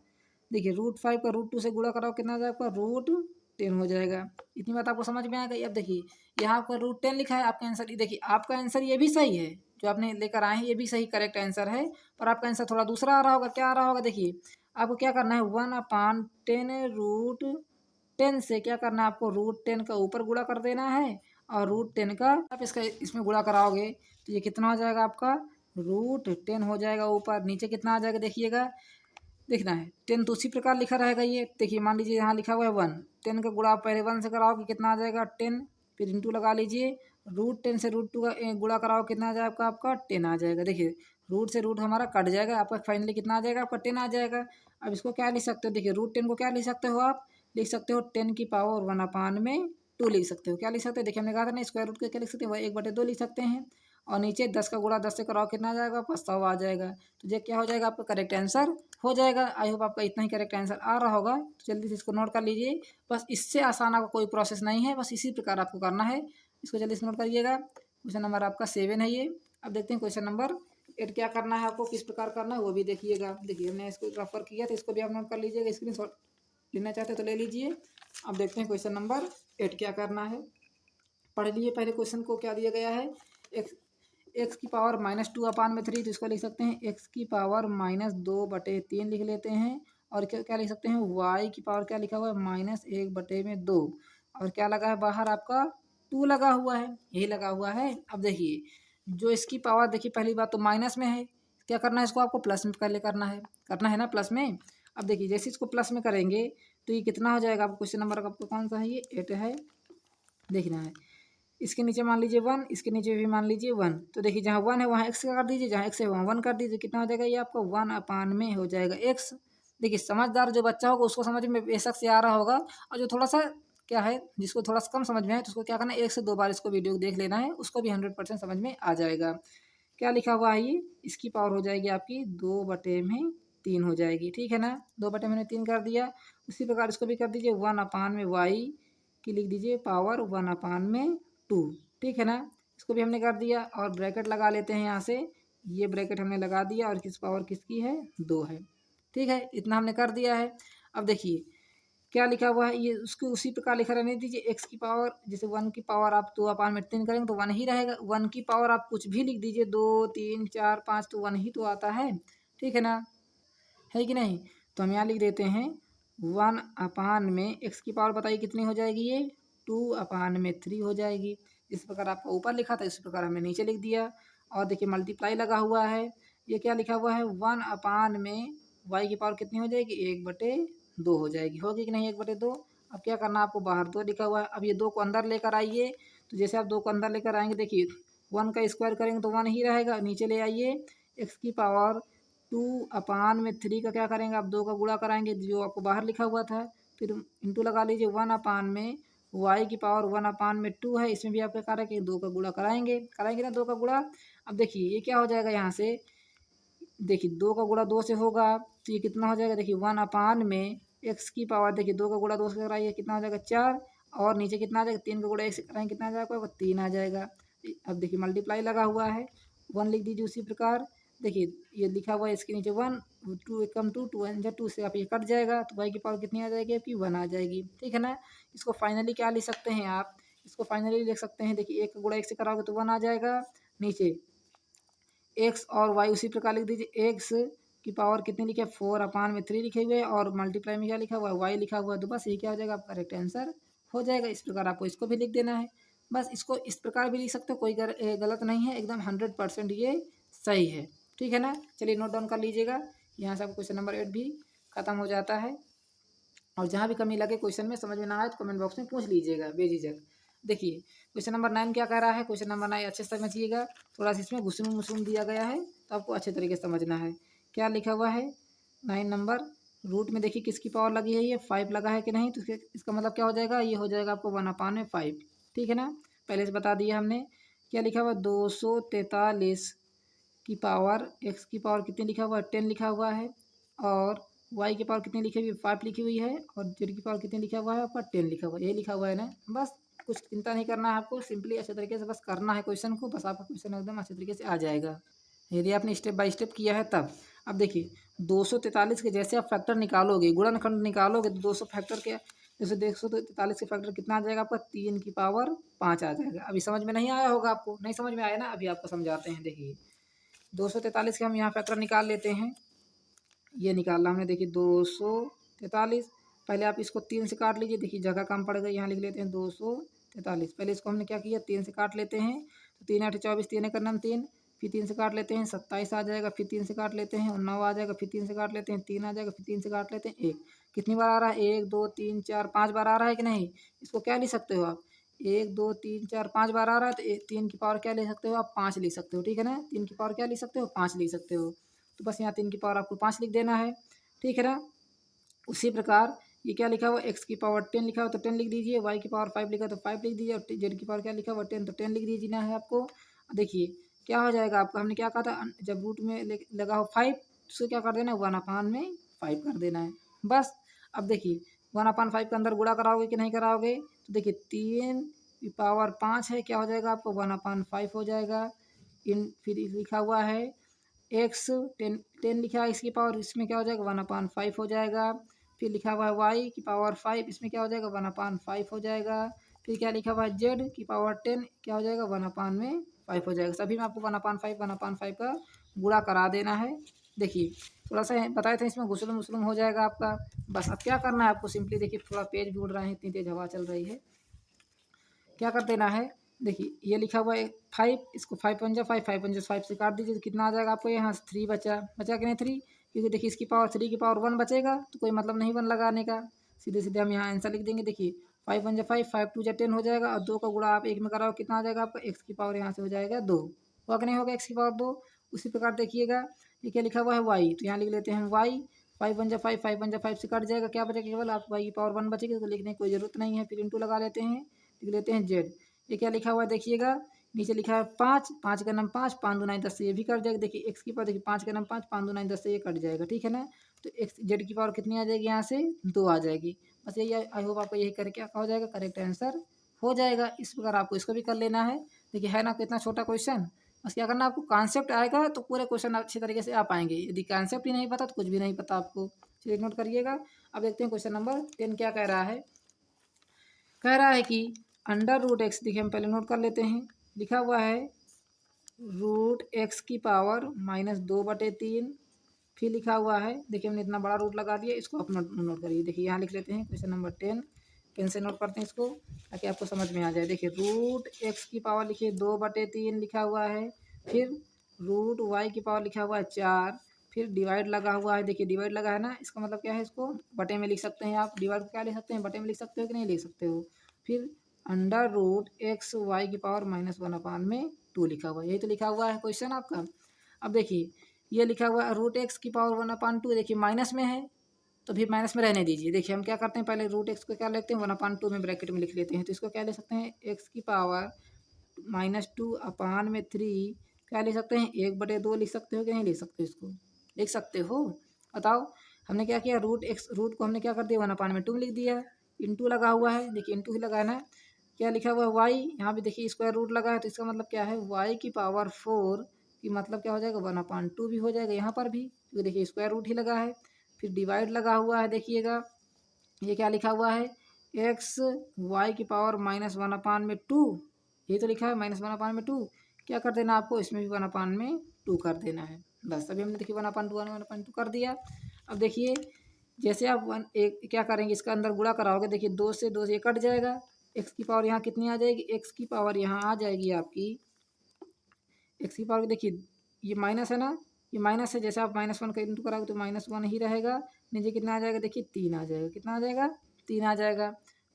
देखिए √5 का √2 से गुणा कराओ कितना आ जाएगा आपका √10 हो जाएगा। इतनी बात आपको समझ में आ गई। अब देखिए यहाँ आपका √10 लिखा है, आपका आंसर देखिए आपका आंसर ये भी सही है, जो आपने लेकर आए हैं ये भी सही करेक्ट आंसर है, पर आपका आंसर थोड़ा दूसरा आ रहा होगा। क्या आ रहा होगा, देखिए आपको क्या करना है 1/10 से क्या करना है आपको √10 का ऊपर गुणा कर देना है, और √10 का आप इसका इसमें गुणा कराओगे तो ये कितना हो जाएगा आपका √10 हो जाएगा। ऊपर नीचे कितना आ जाएगा देखिएगा, देखना है 10 तो उसी प्रकार लिखा रहेगा। ये देखिए मान लीजिए यहाँ लिखा हुआ है 1, 10 का गुणा आप पहले 1 से कराओगे कितना आ जाएगा 10, फिर इंटू लगा लीजिए √10 से √2 का गुणा कराओ कितना आ जाएगा आपका 10 आ जाएगा। देखिए रूट से रूट हमारा कट जाएगा, आपका फाइनली कितना आ जाएगा आपका 10 आ जाएगा। अब इसको क्या लिख सकते हो, देखिए √10 को क्या लिख सकते हो आप, लिख सकते हो 10 की पावर 1/2 लिख सकते हो। क्या लिख सकते हो, देखिए हमने कहा था ना स्क्वायर रूट का क्या लिख सकते हैं, वह 1/2 लिख सकते हैं। और नीचे 10 का गुणा 10 से कराओ कितना आ जाएगा आपका 100 आ जाएगा। तो ये क्या हो जाएगा आपका करेक्ट आंसर हो जाएगा। आई होप आपका इतना ही करेक्ट आंसर आ रहा होगा, तो जल्दी से इसको नोट कर लीजिए। बस इससे आसान आपका कोई प्रोसेस नहीं है, बस इसी प्रकार आपको करना है। इसको जल्दी से नोट करिएगा। क्वेश्चन नंबर आपका 7 है ये। अब देखते हैं क्वेश्चन नंबर 8 क्या करना है आपको, किस प्रकार करना है वो भी देखिएगा। देखिए हमने इसको रेफर किया तो इसको भी आप नोट कर लीजिएगा, स्क्रीनशॉट लेना चाहते तो ले लीजिए। अब देखते हैं क्वेश्चन नंबर 8 क्या करना है। पढ़ लीजिए पहले क्वेश्चन को, क्या दिया गया है, एक्स की पावर -2/3, तो इसको लिख सकते हैं एक्स की पावर -2/3 लिख लेते हैं। और क्या क्या लिख सकते हैं, वाई की पावर क्या लिखा हुआ है -1/2। और क्या लगा है बाहर आपका 2 लगा हुआ है, यही लगा हुआ है। अब देखिए जो इसकी पावर, देखिए पहली बात तो माइनस में है, क्या करना है इसको आपको प्लस में पहले करना है ना प्लस में। अब देखिए जैसे इसको प्लस में करेंगे तो ये कितना हो जाएगा आपको, क्वेश्चन नंबर आपको कौन सा है, ये 8 है। देखना है इसके नीचे मान लीजिए 1, इसके नीचे भी मान लीजिए 1। तो देखिए जहाँ 1 है वहाँ x का कर दीजिए, जहाँ x है वहाँ 1 कर दीजिए, कितना हो जाएगा ये आपका 1/में हो जाएगा x। देखिए समझदार जो बच्चा होगा उसको समझ में बेशक से आ रहा होगा, और जो थोड़ा सा क्या है जिसको थोड़ा सा कम समझ में है तो उसको क्या करना है, 1 से 2 बार इसको वीडियो देख लेना है, उसको भी 100% समझ में आ जाएगा। क्या लिखा हुआ है ये, इसकी पावर हो जाएगी आपकी 2/3 हो जाएगी, ठीक है ना। 2/3 कर दिया। उसी प्रकार इसको भी कर दीजिए 1/y की लिख दीजिए पावर 1/2, ठीक है ना। इसको भी हमने कर दिया और ब्रैकेट लगा लेते हैं यहाँ से, ये ब्रैकेट हमने लगा दिया और किस पावर किसकी है 2 है, ठीक है। इतना हमने कर दिया है। अब देखिए क्या लिखा हुआ है, ये उसको उसी प्रकार लिखा रहने दीजिए। एक्स की पावर जैसे 1 की पावर आप 2/3 करेंगे तो 1 ही रहेगा। 1 की पावर आप कुछ भी लिख दीजिए, 2 3 4 5 तो 1 ही तो आता है, ठीक है ना, है कि नहीं। तो हम यहाँ लिख देते हैं 1/में एक्स की पावर बताइए कितनी हो जाएगी, ये 2/3 हो जाएगी। इस प्रकार आपका ऊपर लिखा था, इस प्रकार हमने नीचे लिख दिया। और देखिए मल्टीप्लाई लगा हुआ है, ये क्या लिखा हुआ है 1/में वाई की पावर कितनी हो जाएगी 1/2 हो जाएगी, होगी कि नहीं 1/2। अब क्या करना है आपको, बाहर 2 लिखा हुआ है, अब ये 2 को अंदर लेकर आइए। तो जैसे आप 2 को अंदर लेकर आएंगे, देखिए 1 का स्क्वायर करेंगे तो 1 ही रहेगा, नीचे ले आइए। एक्स की पावर 2/3 का क्या करेंगे आप 2 का गुणा कराएंगे जो आपको बाहर लिखा हुआ था, फिर इंटू लगा लीजिए 1/में वाई की पावर 1/2 है। इसमें भी आप क्या करेंगे 2 का गुणा कराएंगे ना 2 का गुणा। अब देखिए ये क्या हो जाएगा यहाँ से, देखिए 2 का गुणा 2 से होगा तो ये कितना हो जाएगा, देखिए 1/में एक्स की पावर, देखिए 2 का गुणा 2 से कराइए कितना हो जाएगा 4। और नीचे कितना आ जाएगा 3 का गुणा 1 से कराएंगे कितना आ जाएगा 3 आ जाएगा। अब देखिए मल्टीप्लाई लगा हुआ है, 1 लिख दीजिए उसी प्रकार। देखिए ये लिखा हुआ है इसके नीचे 1, 2 एकम 2, 2 1 2 से आप ये कट जाएगा तो वाई की पावर कितनी आ जाएगी आपकी 1 आ जाएगी, ठीक है ना। इसको फाइनली क्या लिख सकते हैं आप, इसको फाइनली लिख सकते हैं, देखिए 1 का गुणा 1 से कराओगे तो 1 आ जाएगा। नीचे एक्स और वाई उसी प्रकार लिख दीजिए, एक्स की पावर कितनी लिखे 4/3 लिखे हुए और मल्टीप्लाई में क्या लिखा हुआ है वाई लिखा हुआ है, तो बस ये क्या हो जाएगा आपका करेक्ट आंसर हो जाएगा। इस प्रकार आपको इसको भी लिख देना है, बस इसको इस प्रकार भी लिख सकते हो, कोई गलत नहीं है, एकदम 100% ये सही है, ठीक है ना। चलिए नोट डाउन कर लीजिएगा, यहाँ से आपको क्वेश्चन नंबर 8 भी खत्म हो जाता है। और जहाँ भी कमी लगे क्वेश्चन में समझ में ना आए तो कमेंट बॉक्स में पूछ लीजिएगा बेझिझक। देखिए क्वेश्चन नंबर 9 क्या कह रहा है, क्वेश्चन नंबर 9 अच्छे से समझिएगा, थोड़ा सा इसमें घुसूम घुसूम दिया गया है तो आपको अच्छे तरीके से समझना है। क्या लिखा हुआ है 9 नंबर, रूट में देखिए किसकी पावर लगी है, ये 5 लगा है कि नहीं, तो इसका मतलब क्या हो जाएगा, ये हो जाएगा आपको 1/5, ठीक है ना। पहले से बता दिया हमने। क्या लिखा हुआ 243 की पावर, एक्स की पावर कितनी लिखा हुआ है 10 लिखा हुआ है, और वाई की पावर कितनी लिखी हुई है 5 लिखी हुई है, और जेड की पावर कितनी लिखा हुआ है आपका 10 लिखा हुआ है, ये लिखा हुआ है ना। बस कुछ चिंता नहीं करना है आपको, सिंपली अच्छे तरीके से बस करना है क्वेश्चन को, बस आपका क्वेश्चन एकदम अच्छे तरीके से आ जाएगा यदि आपने स्टेप बाय स्टेप किया है तब। अब देखिए 243 के जैसे आप फैक्टर निकालोगे, गुणनखंड निकालोगे तो 200 फैक्टर के जैसे 243 के फैक्टर कितना आ जाएगा आपका 3 की पावर 5 आ जाएगा। अभी समझ में नहीं आया होगा, आपको नहीं समझ में आया ना, अभी आपको समझाते हैं। देखिए 243 के हम यहाँ फैक्टर निकाल लेते हैं, ये निकालना हमने, देखिए 243, पहले आप इसको 3 से काट लीजिए, देखिए जगह कम पड़ गई, यहाँ लिख लेते हैं 243। पहले इसको हमने क्या किया 3 से काट लेते हैं, तो 3 8 24, 3 एक नम 3, फिर 3 से काट लेते हैं 27 आ जाएगा, फिर 3 से काट लेते हैं 9 आ जाएगा, फिर 3 से काट लेते हैं 3 आ जाएगा, फिर 3 से काट लेते हैं 1। कितनी बार आ रहा है 1 2 3 4 5 बार आ रहा है कि नहीं। इसको क्या लिख सकते हो आप 1 2 3 4 5 बार आ रहा है, तो 3 की पावर क्या ले सकते हो आप, 5 लिख सकते हो, ठीक है ना। 3 की पावर क्या लिख सकते हो, 5 लिख सकते हो। तो बस यहाँ 3 की पावर आपको 5 लिख देना है, ठीक है ना। उसी प्रकार ये क्या लिखा हुआ, एक्स की पावर 10 लिखा हुआ तो 10 लिख दीजिए, वाई की पावर 5 लिखा तो 5 लिख दीजिए, और जेड की पावर क्या लिखा हुआ 10 तो 10 लिख दीजिए ना है आपको। देखिए क्या हो जाएगा आपका, हमने क्या कहा था, जब रूट में लगा हो 5 उसको क्या कर देना है, 1/5 कर देना है बस। अब देखिए 1/5 के अंदर गुणा कराओगे कि नहीं कराओगे, तो देखिए 3 की पावर 5 है, क्या हो जाएगा आपको 1/5 हो जाएगा। इन फिर लिखा हुआ है एक्स 10 लिखा है इसकी पावर, इसमें क्या हो जाएगा 1/5 हो जाएगा। फिर लिखा हुआ है वाई की पावर 5, इसमें क्या हो जाएगा 1/5 हो जाएगा। फिर क्या लिखा हुआ है जेड की पावर 10, क्या हो जाएगा 1/5 हो जाएगा। सभी में आपको 1/5 का गुणा करा देना है। देखिए थोड़ा सा बताए थे इसमें घुसलम मुसलम हो जाएगा आपका। बस अब क्या करना है आपको, सिंपली देखिए थोड़ा पेज भी उड़ रहे हैं, इतनी तेज हवा चल रही है। क्या कर देना है, देखिए ये लिखा हुआ है 5, इसको 5 से काट दीजिए, तो कितना आ जाएगा आपको, यहाँ 3 बचा बचा कि नहीं 3, क्योंकि देखिए इसकी पावर 3 की पावर 1 बचेगा तो कोई मतलब नहीं 1 लगाने का, सीधे सीधे हम यहाँ आंसर लिख देंगे। देखिए 5 हो जाएगा, और 2 का गुणा आप 1 में कराओ कितना आ जाएगा आपका, एक्स की पावर यहाँ से हो जाएगा 2, हुआ कि नहीं होगा एक्स की पावर 2। उसी प्रकार देखिएगा ये क्या लिखा हुआ है वाई, तो यहाँ लिख लेते हैं वाई, 5 से कट जाएगा, क्या बचेगा केवल आप वाई की पावर 1 बचेगी, तो लिखने की कोई ज़रूरत नहीं है। फिर इंटू लगा लेते हैं, लिख लेते हैं जेड। ये क्या लिखा हुआ है देखिएगा, नीचे लिखा है 5 का नाम 5 5 दूना 10 से ये भी कट जाएगा। देखिए एक्स की पावर देखिए 5 का नाम 5 दूना 10 से ये कट जाएगा, ठीक है ना। तो एक्स जेड की पावर कितनी आ जाएगी, यहाँ से 2 आ जाएगी। बस यही, आई होप आपको यही करके क्या हो जाएगा, करेक्ट आंसर हो जाएगा। इस प्रकार आपको इसको भी कर लेना है। देखिए है ना कितना छोटा क्वेश्चन, बस क्या करना आपको, कॉन्सेप्ट आएगा तो पूरे क्वेश्चन अच्छे तरीके से आ पाएंगे। यदि कॉन्सेप्ट ही नहीं पता तो कुछ भी नहीं पता आपको। चलिए नोट करिएगा। अब देखते हैं क्वेश्चन नंबर 10 क्या कह रहा है। कह रहा है कि अंडर रूट एक्स, देखिए हम पहले नोट कर लेते हैं। लिखा हुआ है रूट एक्स की पावर -2/3। फिर लिखा हुआ है, देखिए हमने इतना बड़ा रूट लगा दिया, इसको आप नोट करिए। देखिए यहाँ लिख लेते हैं क्वेश्चन नंबर 10, पेन से नोट करते हैं इसको ताकि आपको समझ में आ जाए। देखिए रूट एक्स की पावर लिखिए 2/3 लिखा हुआ है। फिर रूट वाई की पावर लिखा हुआ है 4। फिर डिवाइड लगा हुआ है, देखिए डिवाइड लगा है ना, इसका मतलब क्या है, इसको बटे में लिख सकते हैं आप। डिवाइड क्या लिख सकते हैं, बटे में लिख सकते हो कि नहीं लिख सकते हो। फिर अंडर रूट एक्स वाई की पावर -1/2 लिखा हुआ है, यही तो लिखा हुआ है क्वेश्चन आपका। अब देखिए ये लिखा हुआ है रूट एक्स की पावर 1/2, देखिए माइनस में है तो फिर माइनस में रहने दीजिए। देखिए हम क्या करते हैं, पहले रूट एक्स को क्या लेते हैं 1/2 में ब्रैकेट में लिख लेते हैं, तो इसको क्या ले सकते हैं, एक्स की पावर -2/3 क्या लिख सकते हैं, 1/2 लिख सकते हो कि नहीं लिख सकते, इसको लिख सकते हो। बताओ हमने क्या किया, रूट एक्स रूट को हमने क्या कर दिया 1/2 में लिख दिया। इंटू लगा हुआ है, देखिए इंटू ही लगाना है। क्या लिखा हुआ है वाई, यहाँ भी देखिए स्क्वायर रूट लगा है, तो इसका मतलब क्या है, वाई की पावर 4 की मतलब क्या हो जाएगा 1/2 भी हो जाएगा यहाँ पर भी, क्योंकि देखिए स्क्वायर रूट ही लगा है। फिर डिवाइड लगा हुआ है, देखिएगा ये क्या लिखा हुआ है, एक्स वाई की पावर -1/2, ये तो लिखा है -1/2। क्या कर देना आपको, इसमें भी 1/2 कर देना है। बस अभी हमने देखिए 1/2 कर दिया। अब देखिए जैसे आप एक क्या करेंगे, इसका अंदर गुणा कराओगे, देखिए 2 से ये कट जाएगा। एक्स की पावर यहाँ कितनी आ जाएगी, एक्स की पावर यहाँ आ जाएगी आपकी, एक्स की पावर देखिए ये माइनस है ना, ये माइनस है, जैसे आप -1 का इंटू कराओगे तो -1 ही रहेगा। नीचे कितना आ जाएगा, देखिए 3 आ जाएगा, कितना आ जाएगा 3 आ जाएगा।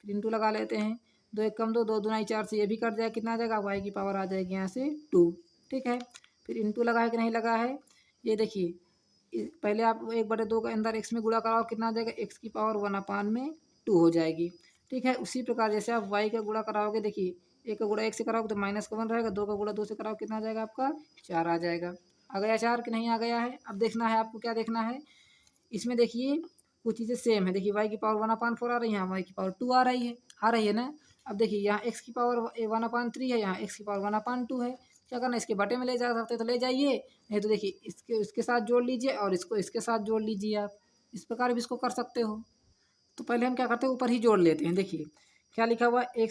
फिर इंटू लगा लेते हैं, 2 1 कम 2, 2 दूना 4 से ये भी कट जाएगा, कितना आ जाएगा, वाई की पावर आ जाएगी यहाँ से 2, ठीक है। फिर इंटू लगा है कि नहीं लगा है, ये देखिए पहले आप 1/2 के अंदर एक्स में गुणा कराओ, कितना आ जाएगा, एक्स की पावर 1/2 हो जाएगी, ठीक है। उसी प्रकार जैसे आप वाई का गुणा कराओगे, देखिए 1 का गुणा 1 से कराओगे तो -1 रहेगा, 2 का गुणा 2 से कराओ कितना आ जाएगा आपका 4 आ जाएगा। आ गया 4 कि नहीं आ गया है। अब देखना है आपको, क्या देखना है इसमें, देखिए कुछ चीज़ें सेम है। देखिए वाई की पावर 1/4 आ रही है, यहाँ वाई की पावर 2 आ रही है ना। अब देखिए यहाँ एक्स की पावर 1/3 है, यहाँ एक्स की पावर 1/2 है। क्या करना है, इसके बटे में ले जा सकते तो ले जाइए, नहीं तो देखिए इसके साथ जोड़ लीजिए और इसको इसके साथ जोड़ लीजिए आप, इस प्रकार भी इसको कर सकते हो। तो पहले हम क्या करते हैं, ऊपर ही जोड़ लेते हैं। देखिए क्या लिखा हुआ है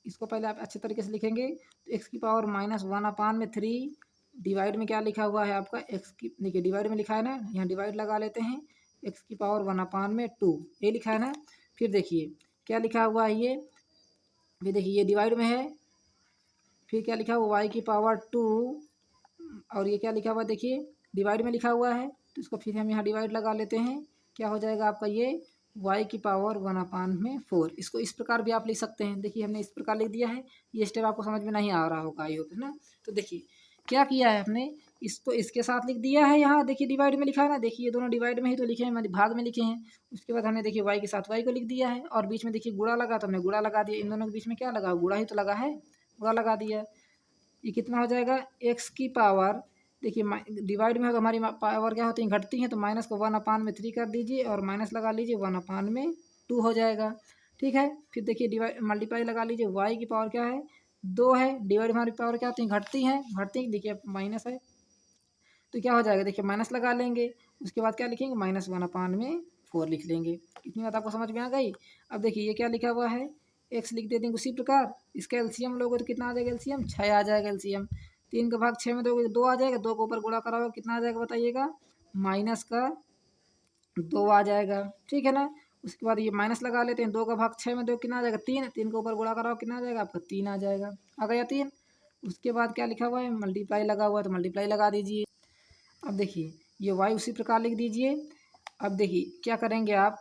इसको पहले आप अच्छे तरीके से लिखेंगे, तो एक्स की पावर -1/3 डिवाइड में क्या लिखा हुआ है आपका, एक्स की देखिए डिवाइड में लिखा है ना, यहाँ डिवाइड लगा लेते हैं, एक्स की पावर 1/2 ये लिखा है ना। फिर देखिए क्या लिखा हुआ है ये, फिर देखिए ये डिवाइड में है। फिर क्या लिखा हुआ, वाई की पावर 2, और ये क्या लिखा हुआ देखिए डिवाइड में लिखा हुआ है, तो इसको फिर हम यहाँ डिवाइड लगा लेते हैं। क्या हो जाएगा आपका ये वाई की पावर 1/4। इसको इस प्रकार भी आप लिख सकते हैं। देखिए हमने इस प्रकार लिख दिया है। ये स्टेप आपको समझ में नहीं आ रहा होगा आई होप, है ना। तो देखिए क्या किया है हमने, इसको इसके साथ लिख दिया है। यहाँ देखिए डिवाइड में लिखा है ना, देखिए ये दोनों डिवाइड में ही तो लिखे हैं, मतलब भाग में लिखे हैं। उसके बाद हमने देखिए वाई के साथ वाई को लिख दिया है, और बीच में देखिए गुणा लगा तो हमने गुणा लगा दिया। इन दोनों के बीच में क्या लगा, गुणा ही तो लगा है, गुणा लगा दिया। ये कितना हो जाएगा, एक्स की पावर, देखिए डिवाइड में हो तो हमारी पावर क्या होती है, घटती हैं, तो माइनस को 1/3 कर दीजिए और माइनस लगा लीजिए 1/2 हो जाएगा। ठीक है, फिर देखिए डिवाइड मल्टीप्लाई लगा लीजिए, वाई की पावर क्या है, 2 है, डिवाइड हमारी पावर क्या होती है, घटती हैं, देखिए माइनस है तो क्या हो जाएगा, देखिए माइनस लगा लेंगे। उसके बाद क्या लिखेंगे, -1/4 लिख लेंगे। इतनी बात आपको समझ में आ गई। अब देखिए ये क्या लिखा हुआ है, एक्स लिख देते हैं उसी प्रकार। इसका एलसीएम लोगे तो कितना आ जाएगा, एलसीएम 6 आ जाएगा। एलसीएम 3 का भाग 6 में दोगे 2 आ जाएगा, 2 के ऊपर गुणा कराओगे कितना आ जाएगा बताइएगा, -2 आ जाएगा। ठीक है ना। उसके बाद ये माइनस लगा लेते हैं, 2 का भाग 6 में दो कितना आ जाएगा, 3, 3 के ऊपर गुणा कराओ कितना आ जाएगा आपका, 3 आ जाएगा। आ गया 3। उसके बाद क्या लिखा हुआ है, मल्टीप्लाई लगा हुआ है तो मल्टीप्लाई लगा दीजिए। अब देखिए ये वाई उसी प्रकार लिख दीजिए। अब देखिए क्या करेंगे आप,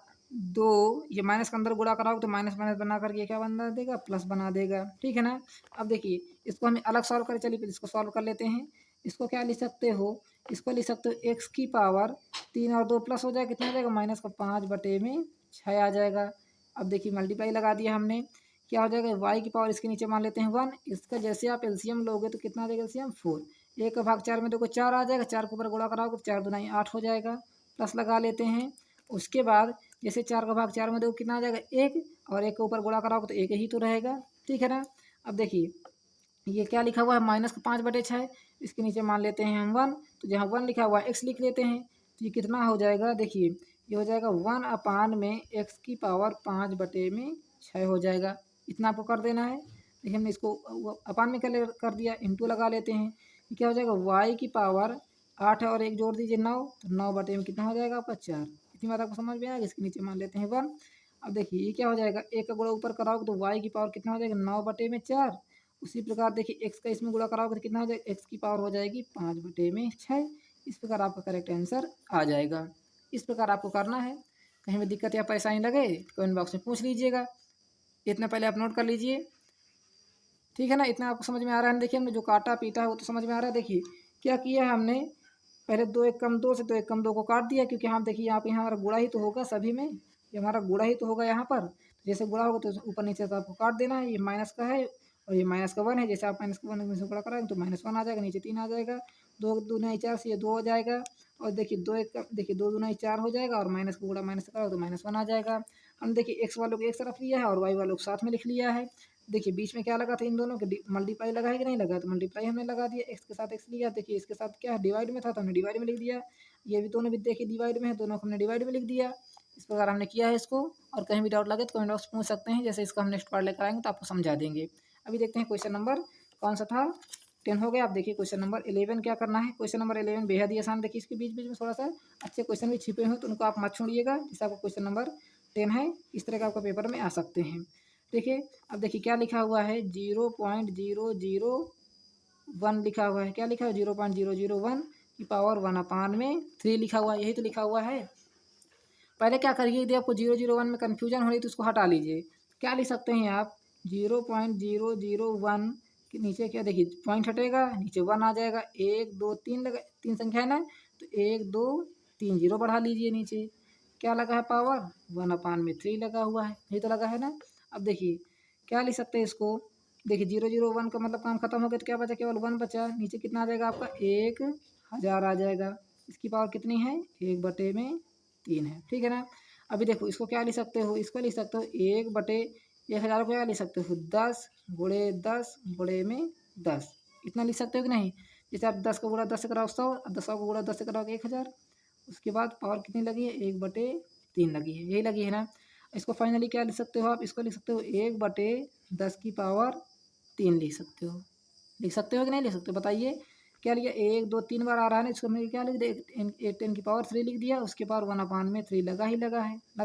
2 ये माइनस के अंदर गुणा कराओगे तो माइनस माइनस बना करके क्या बना देगा, प्लस बना देगा। ठीक है ना। अब देखिए इसको हमें अलग सॉल्व करें, चलिए फिर इसको सॉल्व कर लेते हैं। इसको क्या लिख सकते हो, इसको लिख सकते हो एक्स की पावर 3 और 2 प्लस हो जाएगा, कितना आ जाएगा, -5/6 आ जाएगा। अब देखिए मल्टीप्लाई लगा दिया हमने, क्या हो जाएगा, वाई की पावर इसके नीचे मान लेते हैं 1, इसका जैसे आप एलसीएम लोगे तो कितना आ जाएगा, एलसीएम 4। 1 का भाग 4 में देखो 4 आ जाएगा, 4 के ऊपर गुणा कराओगे तो 4 दूना 8 हो जाएगा, प्लस लगा लेते हैं। उसके बाद जैसे 4 का भाग 4 में देखो कितना आ जाएगा, 1, और 1 के ऊपर गुणा कराओगे तो 1 ही तो रहेगा। ठीक है ना। अब देखिए ये क्या लिखा हुआ है, -5/6, इसके नीचे मान लेते हैं हम 1, तो जहाँ 1 लिखा हुआ है एक्स लिख लेते हैं। तो ये कितना हो जाएगा, देखिए ये हो जाएगा 1/x की पावर 5/6 हो जाएगा। इतना आपको कर देना है। देखिए हमने इसको अपान में कर दिया, इंटू लगा लेते हैं। ये क्या हो जाएगा, वाई की पावर 8 है और 1 जोड़ दीजिए 9, तो 9/में कितना हो जाएगा आपका 4। इतनी बात आपको समझ में आएगा। इसके नीचे मान लेते हैं 1। अब देखिए ये क्या हो जाएगा, 1 का गुणा ऊपर कराओगे तो वाई की पावर कितना हो जाएगा, 9/4। उसी प्रकार देखिए एक्स का इसमें गुणा कराओगे तो कितना हो जाएगा, एक्स की पावर हो जाएगी 5/6। इस प्रकार आपका करेक्ट आंसर आ जाएगा। इस प्रकार आपको करना है। कहीं भी दिक्कत या परेशानी लगे कमेंट बॉक्स में पूछ लीजिएगा। इतना पहले आप नोट कर लीजिए। ठीक है ना। इतना आपको समझ में आ रहा है ना। देखिए हमने जो काटा पीटा है वो तो समझ में आ रहा है। देखिए क्या किया है हमने, पहले 2 1 कम 2 से 2 1 कम 2 को काट दिया, क्योंकि हम देखिए यहाँ पे हमारा गुणा ही तो होगा सभी में, ये हमारा गुणा ही तो होगा यहाँ पर। जैसे गुणा होगा तो ऊपर नीचे से आपको काट देना है। ये माइनस का है और ये माइनस का 1 है, जैसे आप माइनस का 1 में से गुणा कराएंगे तो -1 आ जाएगा, नीचे 3 आ जाएगा। 2 दूना 4 से ये 2 हो जाएगा, और देखिए 2 1 देखिए 2 दूना 4 हो जाएगा, और माइनस का गुणा माइनस से करोगे तो -1 आ जाएगा। हम देखिए एक्स वालों को एक तरफ लिया है और वाई वालों को साथ में लिख लिया है। देखिए बीच में क्या लगा था, इन दोनों के मल्टीप्लाई लगा है कि नहीं लगा, तो मल्टीप्लाई हमने लगा दिया। एक्स के साथ एक्स लिया, देखिए इसके साथ क्या है, डिवाइड में था तो हमने डिवाइड में लिख दिया। ये भी दोनों भी देखिए डिवाइड में है, दोनों को हमने डिवाइड में लिख दिया। इस प्रकार हमने किया है इसको। और कहीं भी डाउट लगे तो कमेंट बॉक्स पूछ सकते हैं, जैसे इसको हम नेक्स्ट पार्ट लेकर आएंगे तो आपको समझा देंगे। अभी देखते हैं क्वेश्चन नंबर कौन सा था, 10 हो गया। आप देखिए क्वेश्चन नंबर 11 क्या करना है। क्वेश्चन नंबर 11 बेहद ही आसान। देखिए इसके बीच बीच में थोड़ा सा अच्छे क्वेश्चन भी छिपे हुए तो उनको आप मत छोड़िएगा। जैसे आपको क्वेश्चन नंबर 10 है, इस तरह का आपका पेपर में आ सकते हैं। देखिए अब देखिए क्या लिखा हुआ है, 0.001 लिखा हुआ है। क्या लिखा है, 0.001 की पावर 1/3 लिखा हुआ है, यही तो लिखा हुआ है। पहले क्या करिए, यदि आपको 001 में कन्फ्यूजन हो रही तो उसको हटा लीजिए। क्या लिख सकते हैं आप, 0.001 के नीचे क्या, देखिए पॉइंट हटेगा, नीचे 1 आ जाएगा। 1 2 3 लगा, 3 संख्या है ना, तो 1 2 3 जीरो बढ़ा लीजिए नीचे। क्या लगा है, पावर 1/3 लगा हुआ है, यही तो लगा है ना। अब देखिए क्या लिख सकते हैं इसको, देखिए 001 का मतलब काम खत्म हो गया तो क्या बचा, केवल 1 बचा। नीचे कितना आ जाएगा आपका, 1000 आ जाएगा। इसकी पावर कितनी है, 1/3 है। ठीक है ना। अभी देखो इसको क्या लिख सकते हो, इसको लिख सकते हो 1/1000 को क्या लिख सकते हो, 10 गुणे 10 गुणे में 10। इतना लिख सकते हो कि नहीं। जैसे आप 10 का गुणा 10 से कराओ 100, 10 का गुणा 10 से कराओगे 1000। उसके बाद पावर कितनी लगी है, 1/3 लगी है, यही लगी है ना। इसको फाइनली क्या लिख सकते हो आप, इसको लिख सकते हो 1/10 की पावर 3 लिख सकते हो। लिख सकते हो कि नहीं लिख सकते, बताइए। क्या लिया, 1 2 3 बार आ रहा है ना, इसको हमने क्या लिख दिया, 10 की पावर 3 लिख दिया। उसके पावर 1/3 लगा ही लगा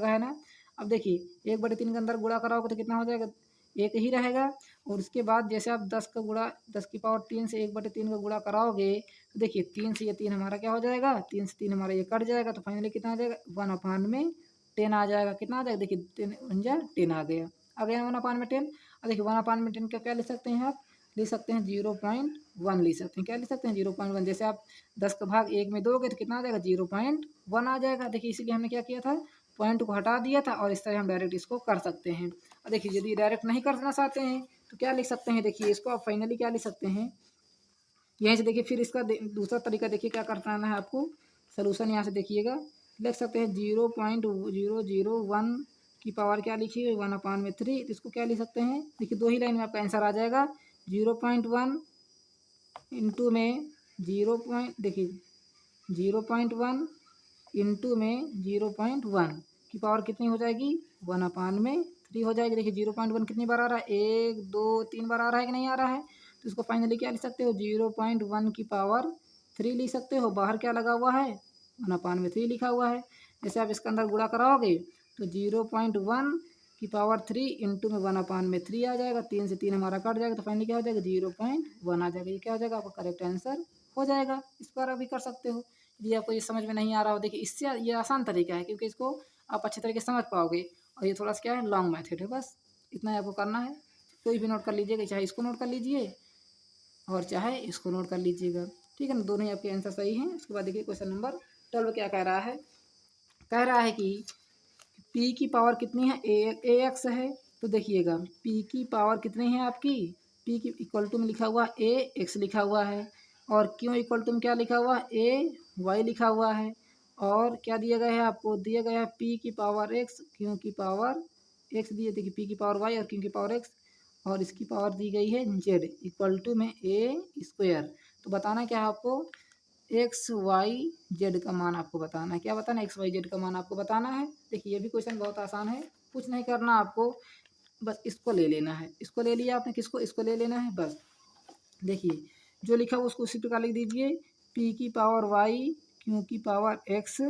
है ना। अब देखिए 1/3 के अंदर गुणा कराओगे तो कितना हो जाएगा, 1 ही रहेगा। और उसके बाद जैसे आप 10 का गुणा 10 की पावर 3 से 1/3 का गुणा कराओगे तो देखिए 3 से ये 3 हमारा क्या हो जाएगा, 3 से 3 हमारा ये कट जाएगा, तो फाइनली कितना आ जाएगा, 1/2 10 आ जाएगा। कितना आ जाएगा देखिए 10 आ गया। आ गया 1/10। और देखिए 1/10 का क्या ले सकते हैं आप, ले सकते हैं 0.1 ले सकते हैं। क्या ले सकते हैं 0.1। जैसे आप 10 का भाग 1 में दोगे तो कितना आ जाएगा 0.1 आ जाएगा। देखिए इसीलिए हमने क्या किया था, पॉइंट को हटा दिया था और इस तरह हम डायरेक्ट इसको कर सकते हैं। और देखिए यदि डायरेक्ट नहीं करना चाहते हैं तो क्या लिख सकते हैं, देखिए इसको आप फाइनली क्या लिख सकते हैं, यहीं से देखिए फिर इसका दूसरा तरीका देखिए क्या करना है आपको। सोल्यूशन यहाँ से देखिएगा, लिख सकते हैं 0.001 की पावर क्या लिखिए 1/3। इसको क्या लिख सकते हैं, देखिए 2 ही लाइन में आपका आंसर आ जाएगा। 0.1 इंटू में 0.1 इंटू में 0.1 की पावर कितनी हो जाएगी 1/3 हो जाएगी। देखिए 0.1 कितनी बार आ रहा है, 1 2 3 बार आ रहा है कि नहीं आ रहा है। तो इसको फाइनली क्या लिख सकते हो 0.1 की पावर 3 लिख सकते हो। बाहर क्या लगा हुआ है 1/3 लिखा हुआ है। जैसे आप इसके अंदर गुणा कराओगे तो 0.1 की पावर 3 इंटू में 1/3 आ जाएगा। 3 से 3 हमारा कट जाएगा तो फाइनली क्या हो जाएगा 0.1 आ जाएगा। ये क्या हो जाएगा आपका करेक्ट आंसर हो जाएगा। इस पर अभी कर सकते हो। यदि आपको ये समझ में नहीं आ रहा हो, देखिए इससे ये आसान तरीका है क्योंकि इसको आप अच्छे तरीके से समझ पाओगे। और ये थोड़ा सा क्या है लॉन्ग मेथड है, बस इतना ही आपको करना है। कोई भी नोट कर लीजिएगा, चाहे इसको नोट कर लीजिए और चाहे इसको नोट कर लीजिएगा, ठीक है ना। दोनों ही आपके आंसर सही हैं। उसके बाद देखिए क्वेश्चन नंबर 12 क्या कह रहा है, कह रहा है कि पी की पावर कितनी है ए एक्स है। तो देखिएगा पी की पावर कितनी है आपकी, पी की इक्वल टू में लिखा हुआ ए एक्स लिखा हुआ है और क्यों इक्वल टू में क्या लिखा हुआ है ए वाई लिखा हुआ है। और क्या दिया गया है आपको, दिया गया है पी की पावर एक्स क्यों की पावर एक्स दिए, देखिए पी की पावर वाई और क्यों की पावर एक्स और इसकी पावर दी गई है जेड इक्वल टू में ए स्क्वायर। तो बताना क्या है आपको, एक्स वाई जेड का मान आपको बताना है। क्या बताना है, एक्स वाई जेड का मान आपको बताना है। देखिए ये भी क्वेश्चन बहुत आसान है, कुछ नहीं करना आपको, बस इसको ले लेना है। इसको ले लिया आपने, किसको, इसको ले लेना है बस। देखिए जो लिखा हुआ उसको उसी प्रकार लिख दीजिए, पी की पावर वाई क्यू की पावर एक्स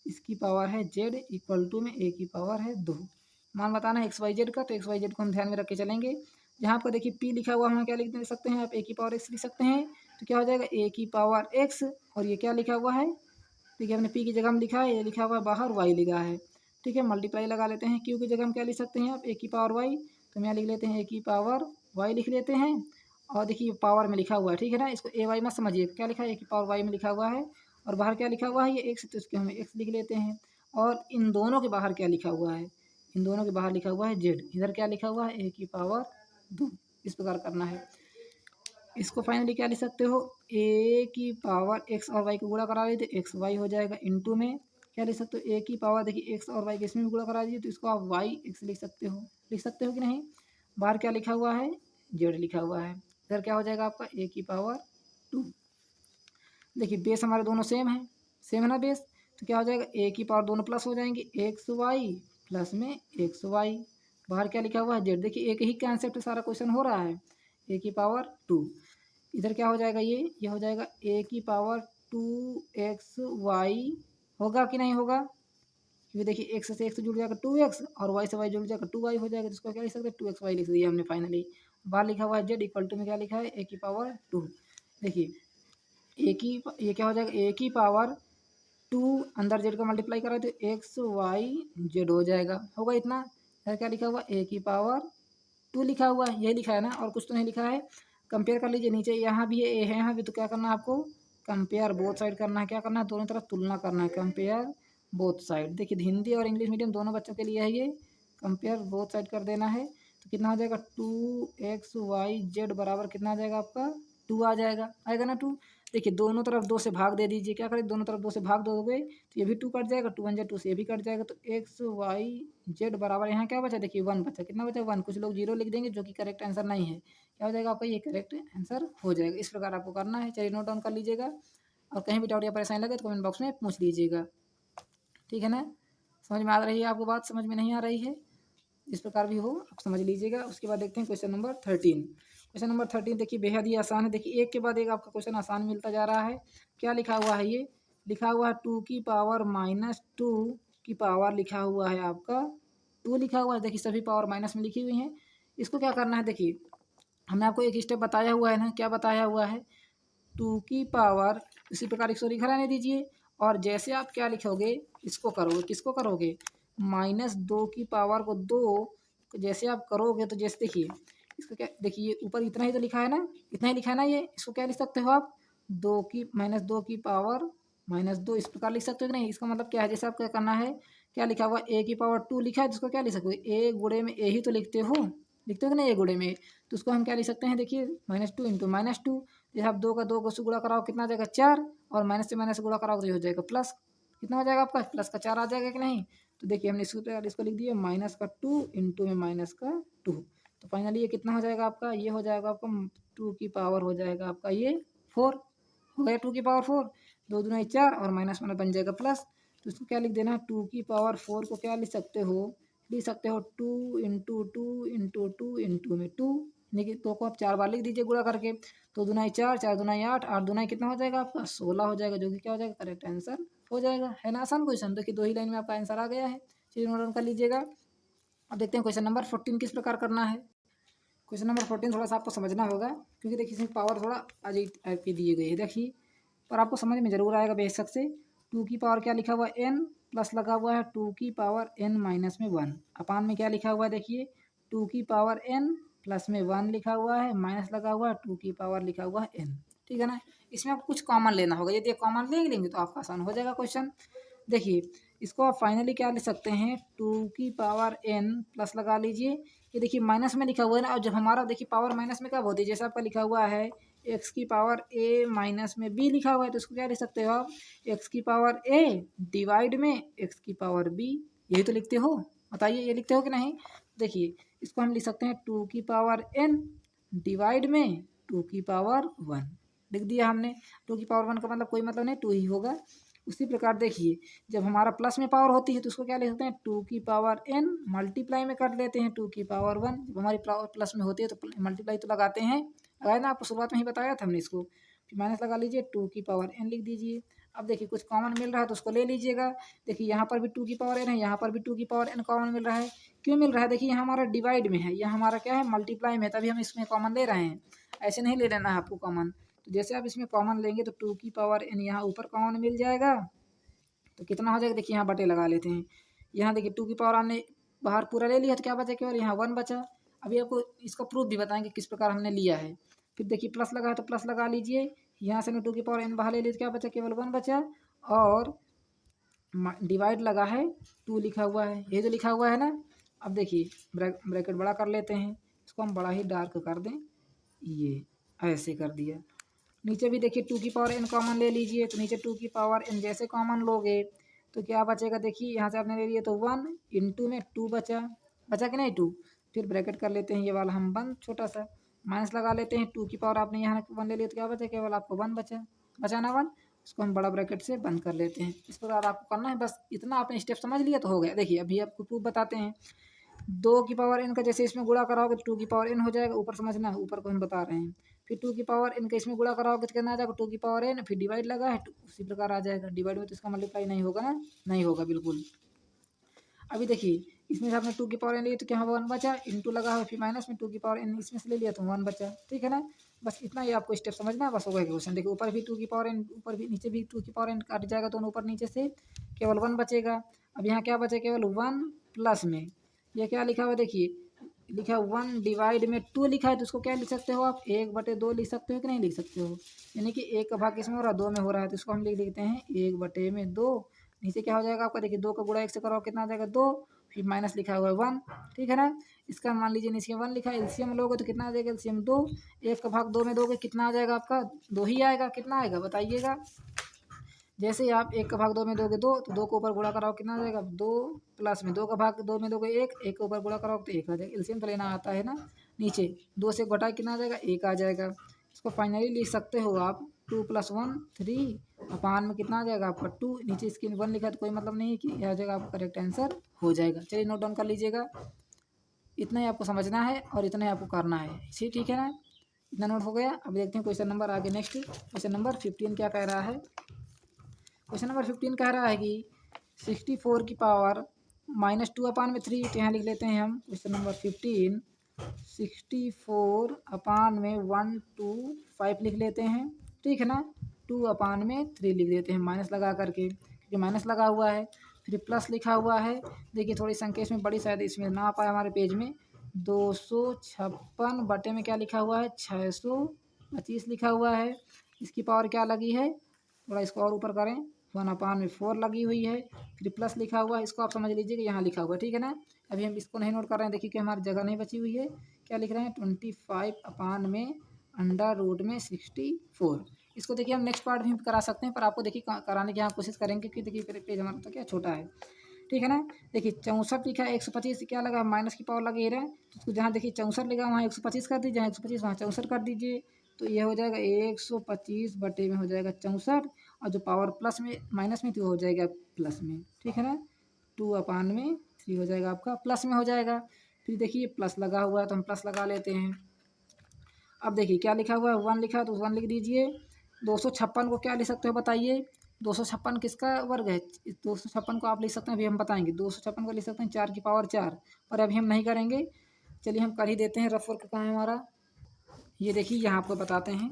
इसकी पावर है जेड इक्वल टू में ए की पावर है 2। मान बताना है एक्स वाई जेड का। तो एक्स वाई जेड को हम ध्यान में रख के चलेंगे। जहाँ पर देखिए पी लिखा हुआ हम क्या लिख सकते हैं, आप ए की पावर एक्स लिख सकते हैं। तो क्या हो जाएगा ए की पावर एक्स और ये क्या लिखा हुआ है, देखिए हमने पी की जगह में लिखा है, ये लिखा हुआ है बाहर वाई लिखा है, ठीक है। मल्टीप्लाई लगा लेते हैं, क्यू की जगह हम क्या लिख सकते हैं आप ए की पावर वाई। तो हम यहाँ लिख लेते हैं ए की पावर वाई लिख लेते हैं। और देखिए पावर में लिखा हुआ है, ठीक है ना। इसको ए वाई मत समझिए, क्या लिखा है ए की पावर वाई में लिखा हुआ है और बाहर क्या लिखा हुआ है ये एक्स, तो इसको हम एक्स लिख लेते हैं। और इन दोनों के बाहर क्या लिखा हुआ है, इन दोनों के बाहर लिखा हुआ है जेड, इधर क्या लिखा हुआ है ए की पावर 2। इस प्रकार करना है। इसको फाइनली क्या लिख सकते हो, ए की पावर एक्स और वाई को गुणा करा दीजिए तो एक्स वाई हो जाएगा। इंटू में क्या लिख सकते हो ए की पावर, देखिए एक्स और वाई के इसमें भी गुणा करा दीजिए तो इसको आप वाई एक्स लिख सकते हो कि नहीं। बाहर क्या लिखा हुआ है जेड लिखा हुआ है। इधर क्या हो जाएगा आपका ए की पावर 2। देखिए बेस हमारे दोनों सेम है ना बेस। तो क्या हो जाएगा ए की पावर दोनों प्लस हो जाएंगे, एक्स वाई प्लस में एक्स वाई। बाहर क्या लिखा हुआ है जेड। देखिए एक ही कंसेप्ट सारा क्वेश्चन हो रहा है, ए की पावर 2। इधर क्या हो जाएगा ये हो जाएगा ए की पावर 2x वाई, होगा कि नहीं होगा, क्योंकि देखिए एक्स से एक्स जुड़ जाएगा 2x और वाई से वाई जुड़ जाएगा 2y हो जाएगा। तो इसको क्या लिख सकते हैं 2x वाई लिख दिया हमने फाइनली। बाहर लिखा हुआ है जेड इक्वल टू में क्या लिखा है ए की पावर 2। देखिए ये क्या हो जाएगा ए की पावर 2 अंदर जेड का मल्टीप्लाई करा तो एक्स वाई जेड हो जाएगा, होगा इतना। इधर क्या लिखा हुआ ए की पावर 2 लिखा हुआ है, यही लिखा है ना और कुछ तो नहीं लिखा है। कंपेयर कर लीजिए, नीचे यहाँ भी है ए है यहाँ भी, तो क्या करना है आपको कंपेयर बोथ साइड करना है। क्या करना है दोनों तरफ तुलना करना है, कंपेयर बोथ साइड। देखिए हिंदी और इंग्लिश मीडियम दोनों बच्चों के लिए है ये, कंपेयर बोथ साइड कर देना है। तो कितना हो जाएगा 2xyz बराबर कितना आ जाएगा आपका 2 आ जाएगा, आएगा ना 2। देखिए दोनों तरफ 2 से भाग दे दीजिए, क्या करें दोनों तरफ 2 से भाग दोगे तो ये भी 2 कट जाएगा, 2 1 2 से ये भी कट जाएगा। तो xyz बराबर यहाँ क्या बचा, देखिए 1 बचा। कितना बचा 1, कुछ लोग 0 लिख देंगे जो कि करेक्ट आंसर नहीं है। क्या हो जाएगा आपका ये करेक्ट आंसर हो जाएगा। इस प्रकार आपको करना है। चलिए नोट डाउन कर लीजिएगा और कहीं भी डाउट या परेशानी लगे तो कमेंट बॉक्स में पूछ लीजिएगा, ठीक है ना। समझ में आ रही है आपको बात, समझ में नहीं आ रही है इस प्रकार भी हो आप समझ लीजिएगा। उसके बाद देखते हैं क्वेश्चन नंबर 13। क्वेश्चन नंबर 13 देखिए बेहद ही आसान है। देखिए एक के बाद एक आपका क्वेश्चन आसान मिलता जा रहा है। क्या लिखा हुआ है, ये लिखा हुआ है 2 की पावर -2 की पावर लिखा हुआ है आपका 2 लिखा हुआ है। देखिए सभी पावर माइनस में लिखी हुई हैं। इसको क्या करना है, देखिए हमने आपको एक स्टेप बताया हुआ है ना, क्या बताया हुआ है 2 की पावर, इसी प्रकार इसको लिखा रहने दीजिए। और जैसे आप क्या लिखोगे इसको करोगे, किसको करोगे -2 की पावर को 2 जैसे आप करोगे तो जैसे देखिए इसको क्या देखिए ऊपर इतना ही तो लिखा है ना, इतना ही लिखा है ना, ये इसको क्या लिख सकते हो आप 2 की पावर -2 इस प्रकार लिख सकते हो कि नहीं। इसका मतलब क्या है, जैसे आपको क्या करना है, क्या लिखा हुआ ए की पावर 2 लिखा है, जिसको क्या लिख सकते हो ए गुणे में ए ही तो लिखते हो कि नहीं ए गुणे में, तो उसको हम क्या लिख सकते हैं देखिए -2 इंटू -2। जैसे आप 2 का 2 को से गुणा कराओ कितना आ जाएगा 4, और माइनस से माइनस गुणा कराओ तो ये हो जाएगा प्लस, कितना हो जाएगा आपका प्लस का 4 आ जाएगा कि नहीं। तो देखिए हमने इसको लिख दिया -2 इंटू में -2, तो फाइनली ये कितना हो जाएगा आपका, ये हो जाएगा आपका 2 की पावर हो जाएगा आपका ये 4 हो गया, 2 की पावर 4, 2 दूना 4 और माइनस माइनस बन जाएगा प्लस। तो इसको क्या लिख देना, 2 की पावर 4 को क्या लिख सकते हो 2 इंटू 2 इंटू 2 इंटू में 2, यानी कि 2 को आप 4 बार लिख दीजिए गुणा करके, 2 दूना 4, 4 दूना 8, 8 दूना कितना हो जाएगा आपका 16 हो जाएगा, जो कि क्या हो जाएगा करेक्ट आंसर हो जाएगा। है ना आसान क्वेश्चन, देखिए 2 ही लाइन में आपका आंसर आ गया है। चलिए नोट डाउन कर लीजिएगा। अब देखते हैं क्वेश्चन नंबर 14 किस प्रकार करना है। क्वेश्चन नंबर 14 थोड़ा सा आपको समझना होगा, क्योंकि देखिए इसमें पावर थोड़ा अजीब टाइप की दिए गए हैं देखिए, पर आपको समझ में जरूर आएगा बेशक से। 2 की पावर क्या लिखा हुआ है n प्लस लगा हुआ है 2 की पावर n माइनस में 1, अपान में क्या लिखा हुआ है देखिए 2 की पावर n प्लस में 1 लिखा हुआ है, माइनस लगा हुआ है 2 की पावर लिखा हुआ है n, ठीक है ना। इसमें आपको कुछ कॉमन लेना होगा, यदि कॉमन ले लेंगे तो आपका आसान हो जाएगा क्वेश्चन। देखिए इसको आप फाइनली क्या लिख सकते हैं 2 की पावर n प्लस लगा लीजिए, ये देखिए माइनस में लिखा हुआ है ना, और जब हमारा देखिए पावर माइनस में कब होती है, जैसे आपका लिखा हुआ है एक्स की पावर a माइनस में b लिखा हुआ है, तो इसको क्या लिख सकते हो आप एक्स की पावर a डिवाइड में एक्स की पावर b, यही तो लिखते हो, बताइए ये लिखते हो कि नहीं। देखिए इसको हम लिख सकते हैं 2 की पावर n डिवाइड में 2 की पावर 1, लिख दिया हमने। 2 की पावर 1 का मतलब कोई मतलब नहीं 2 ही होगा। उसी प्रकार देखिए जब हमारा प्लस में पावर होती है तो उसको क्या लिख सकते हैं 2 की पावर n मल्टीप्लाई में कर लेते हैं 2 की पावर 1, जब हमारी पावर प्लस में होती है तो मल्टीप्लाई तो लगाते हैं, लगाया ना, आपको शुरुआत में ही बताया था हमने इसको। फिर माइनस लगा लीजिए 2 की पावर n लिख दीजिए। अब देखिए कुछ कॉमन मिल रहा है तो उसको ले लीजिएगा। देखिए यहाँ पर भी 2 की पावर n है, यहाँ पर भी 2 की पावर n कॉमन मिल रहा है, क्यों मिल रहा है देखिए यहाँ हमारा डिवाइड में है, यहाँ हमारा क्या है मल्टीप्लाई में है, तभी हम इसमें कॉमन ले रहे हैं, ऐसे नहीं ले लेना है आपको कॉमन। तो जैसे आप इसमें कॉमन लेंगे तो 2 की पावर n यहाँ ऊपर कॉमन मिल जाएगा, तो कितना हो जाएगा देखिए यहाँ बटे लगा लेते हैं, यहाँ देखिए 2 की पावर हमने बाहर पूरा ले लिया तो क्या बचा केवल यहाँ 1 बचा। अभी आपको इसका प्रूफ भी बताएंगे किस प्रकार हमने लिया है। फिर देखिए प्लस लगा है तो प्लस लगा लीजिए, यहाँ से हमने 2 की पावर n बाहर ले ली तो क्या बचा केवल 1 बचा, और डिवाइड लगा है 2 लिखा हुआ है, ये तो लिखा हुआ है ना। अब देखिए ब्रैकेट बड़ा कर लेते हैं, इसको हम बड़ा ही डार्क कर दें, ये ऐसे कर दिया। नीचे भी देखिए 2 की पावर n कॉमन ले लीजिए, तो नीचे 2 की पावर n जैसे कॉमन लोगे तो क्या बचेगा देखिए, यहाँ से आपने ले लिया तो 1 इंटू में 2 बचा कि नहीं 2, फिर ब्रैकेट कर लेते हैं ये वाला हम बंद छोटा सा, माइनस लगा लेते हैं 2 की पावर आपने यहाँ 1 ले लिया तो क्या बचा केवल आपको 1 बचा ना 1, उसको हम बड़ा ब्रैकेट से बंद कर लेते हैं। इस प्रकार आपको करना है, बस इतना आपने स्टेप समझ लिया तो हो गया। देखिए अभी आपको प्रूफ बताते हैं, 2 की पावर n का जैसे इसमें गुणा कराओगे तो 2 की पावर n हो जाएगा, ऊपर समझना, ऊपर को हम बता रहे हैं। फिर 2 की पावर n का इसमें गुणा कराओगे तो कितना आ जाएगा 2 की पावर n, फिर डिवाइड लगा है उसी प्रकार आ जाएगा, डिवाइड में तो इसका मल्टीप्लाई नहीं होगा ना, नहीं होगा बिल्कुल। अभी देखिए इसमें से आपने 2 की पावर n लिया तो क्या 1 बचा, इंटू लगा है, फिर माइनस में 2 की पावर n इसमें से ले लिया तो 1 बचा, ठीक है ना। बस इतना ही आपको स्टेप समझना है, बस हो गया क्वेश्चन। देखिए ऊपर भी 2 की पावर n, ऊपर भी नीचे भी 2 की पावर n काट जाएगा, दोनों ऊपर नीचे से केवल 1 बचेगा। अब यहाँ क्या बचे केवल 1 प्लस में ये क्या लिखा हुआ देखिए, लिखा 1 डिवाइड में 2 लिखा है, तो उसको क्या लिख सकते हो आप 1/2 लिख सकते हो कि नहीं लिख सकते हो, यानी कि 1 का भाग किसमें हो रहा है 2 में हो रहा है, तो इसको हम लिख देते हैं 1/2। नीचे क्या हो जाएगा आपका देखिए 2 का गुणा 1 से करो कितना आ जाएगा 2, फिर माइनस लिखा हुआ है 1, ठीक है ना। इसका मान लीजिए नीचे 1 लिखा है, एलसीएम लोगे तो कितना आ जाएगा एलसीएम 2, 1 का भाग 2 में दोगे कितना आ जाएगा आपका 2 ही आएगा, कितना आएगा बताइएगा। जैसे ही आप 1 का भाग 2 में दोगे 2, तो 2 को ऊपर गुणा कराओ कितना आ जाएगा 2, प्लस में 2 का भाग 2 में दोगे 1, 1 के ऊपर गुणा कराओ तो 1 आ जाएगा, एलसीएम तो लेना आता है ना। नीचे 2 से घटाए कितना आ जाएगा 1 आ जाएगा। इसको फाइनली लिख सकते हो आप 2 + 1 3, अपान में कितना आ जाएगा आपका 2, नीचे इसकी 1 लिखा है तो कोई मतलब नहीं है कि यह आ जाएगा, आपका करेक्ट आंसर हो जाएगा। चलिए नोट डाउन कर लीजिएगा, इतना ही आपको समझना है और इतना ही आपको करना है, ठीक है ना। इतना नोट हो गया। अब देखते हैं क्वेश्चन नंबर आगे, नेक्स्ट क्वेश्चन नंबर 15 क्या कह रहा है। क्वेश्चन नंबर 15 कह रहा है कि 64 की पावर -2/3, तो यहाँ लिख लेते हैं हम क्वेश्चन नंबर 15 64/में 1 2 5 लिख लेते हैं, ठीक है ना। 2/3 लिख देते हैं माइनस लगा करके, क्योंकि माइनस लगा हुआ है। फिर प्लस लिखा हुआ है। देखिए थोड़ी संख्या इसमें बड़ी, शायद इसमें ना आ पाए हमारे पेज में। 256 बटे में क्या लिखा हुआ है 625 लिखा हुआ है। इसकी पावर क्या लगी है, थोड़ा इसको और ऊपर करें, 1/4 लगी हुई है। फिर प्लस लिखा हुआ है, इसको आप समझ लीजिए कि यहाँ लिखा हुआ है, ठीक है ना। अभी हम इसको नहीं नोट कर रहे हैं, देखिए कि हमारी जगह नहीं बची हुई है। क्या लिख रहे हैं 25/64। इसको देखिए हम नेक्स्ट पार्ट भी करा सकते हैं, पर आपको देखिए कराने की यहाँ कोशिश करेंगे, क्योंकि देखिए पेज हमारा तो क्या छोटा है, ठीक है ना। देखिए 64 लिखा है, 125 क्या लगा, माइनस की पावर लगी है, तो उसको जहाँ देखिए 64 लिखा वहाँ 125 कर दीजिए, जहाँ 125 वहाँ 64 कर दीजिए। तो ये हो जाएगा 125 बटे में हो जाएगा 64, और जो पावर प्लस में माइनस में थी वो हो जाएगा प्लस में, ठीक है ना। 2/3 हो जाएगा आपका, प्लस में हो जाएगा। फिर देखिए प्लस लगा हुआ है तो हम प्लस लगा लेते हैं। अब देखिए क्या लिखा हुआ है 1 लिखा है तो 1 लिख दीजिए। 256 को क्या लिख सकते हो बताइए, 256 किसका वर्ग है। 256 को आप लिख सकते हैं, अभी हम बताएंगे। 256 को लिख सकते हैं 4 की पावर 4, पर अभी हम नहीं करेंगे। चलिए हम कर ही देते हैं, रफ वर्क कहाँ है हमारा, ये देखिए यहाँ आपको बताते हैं।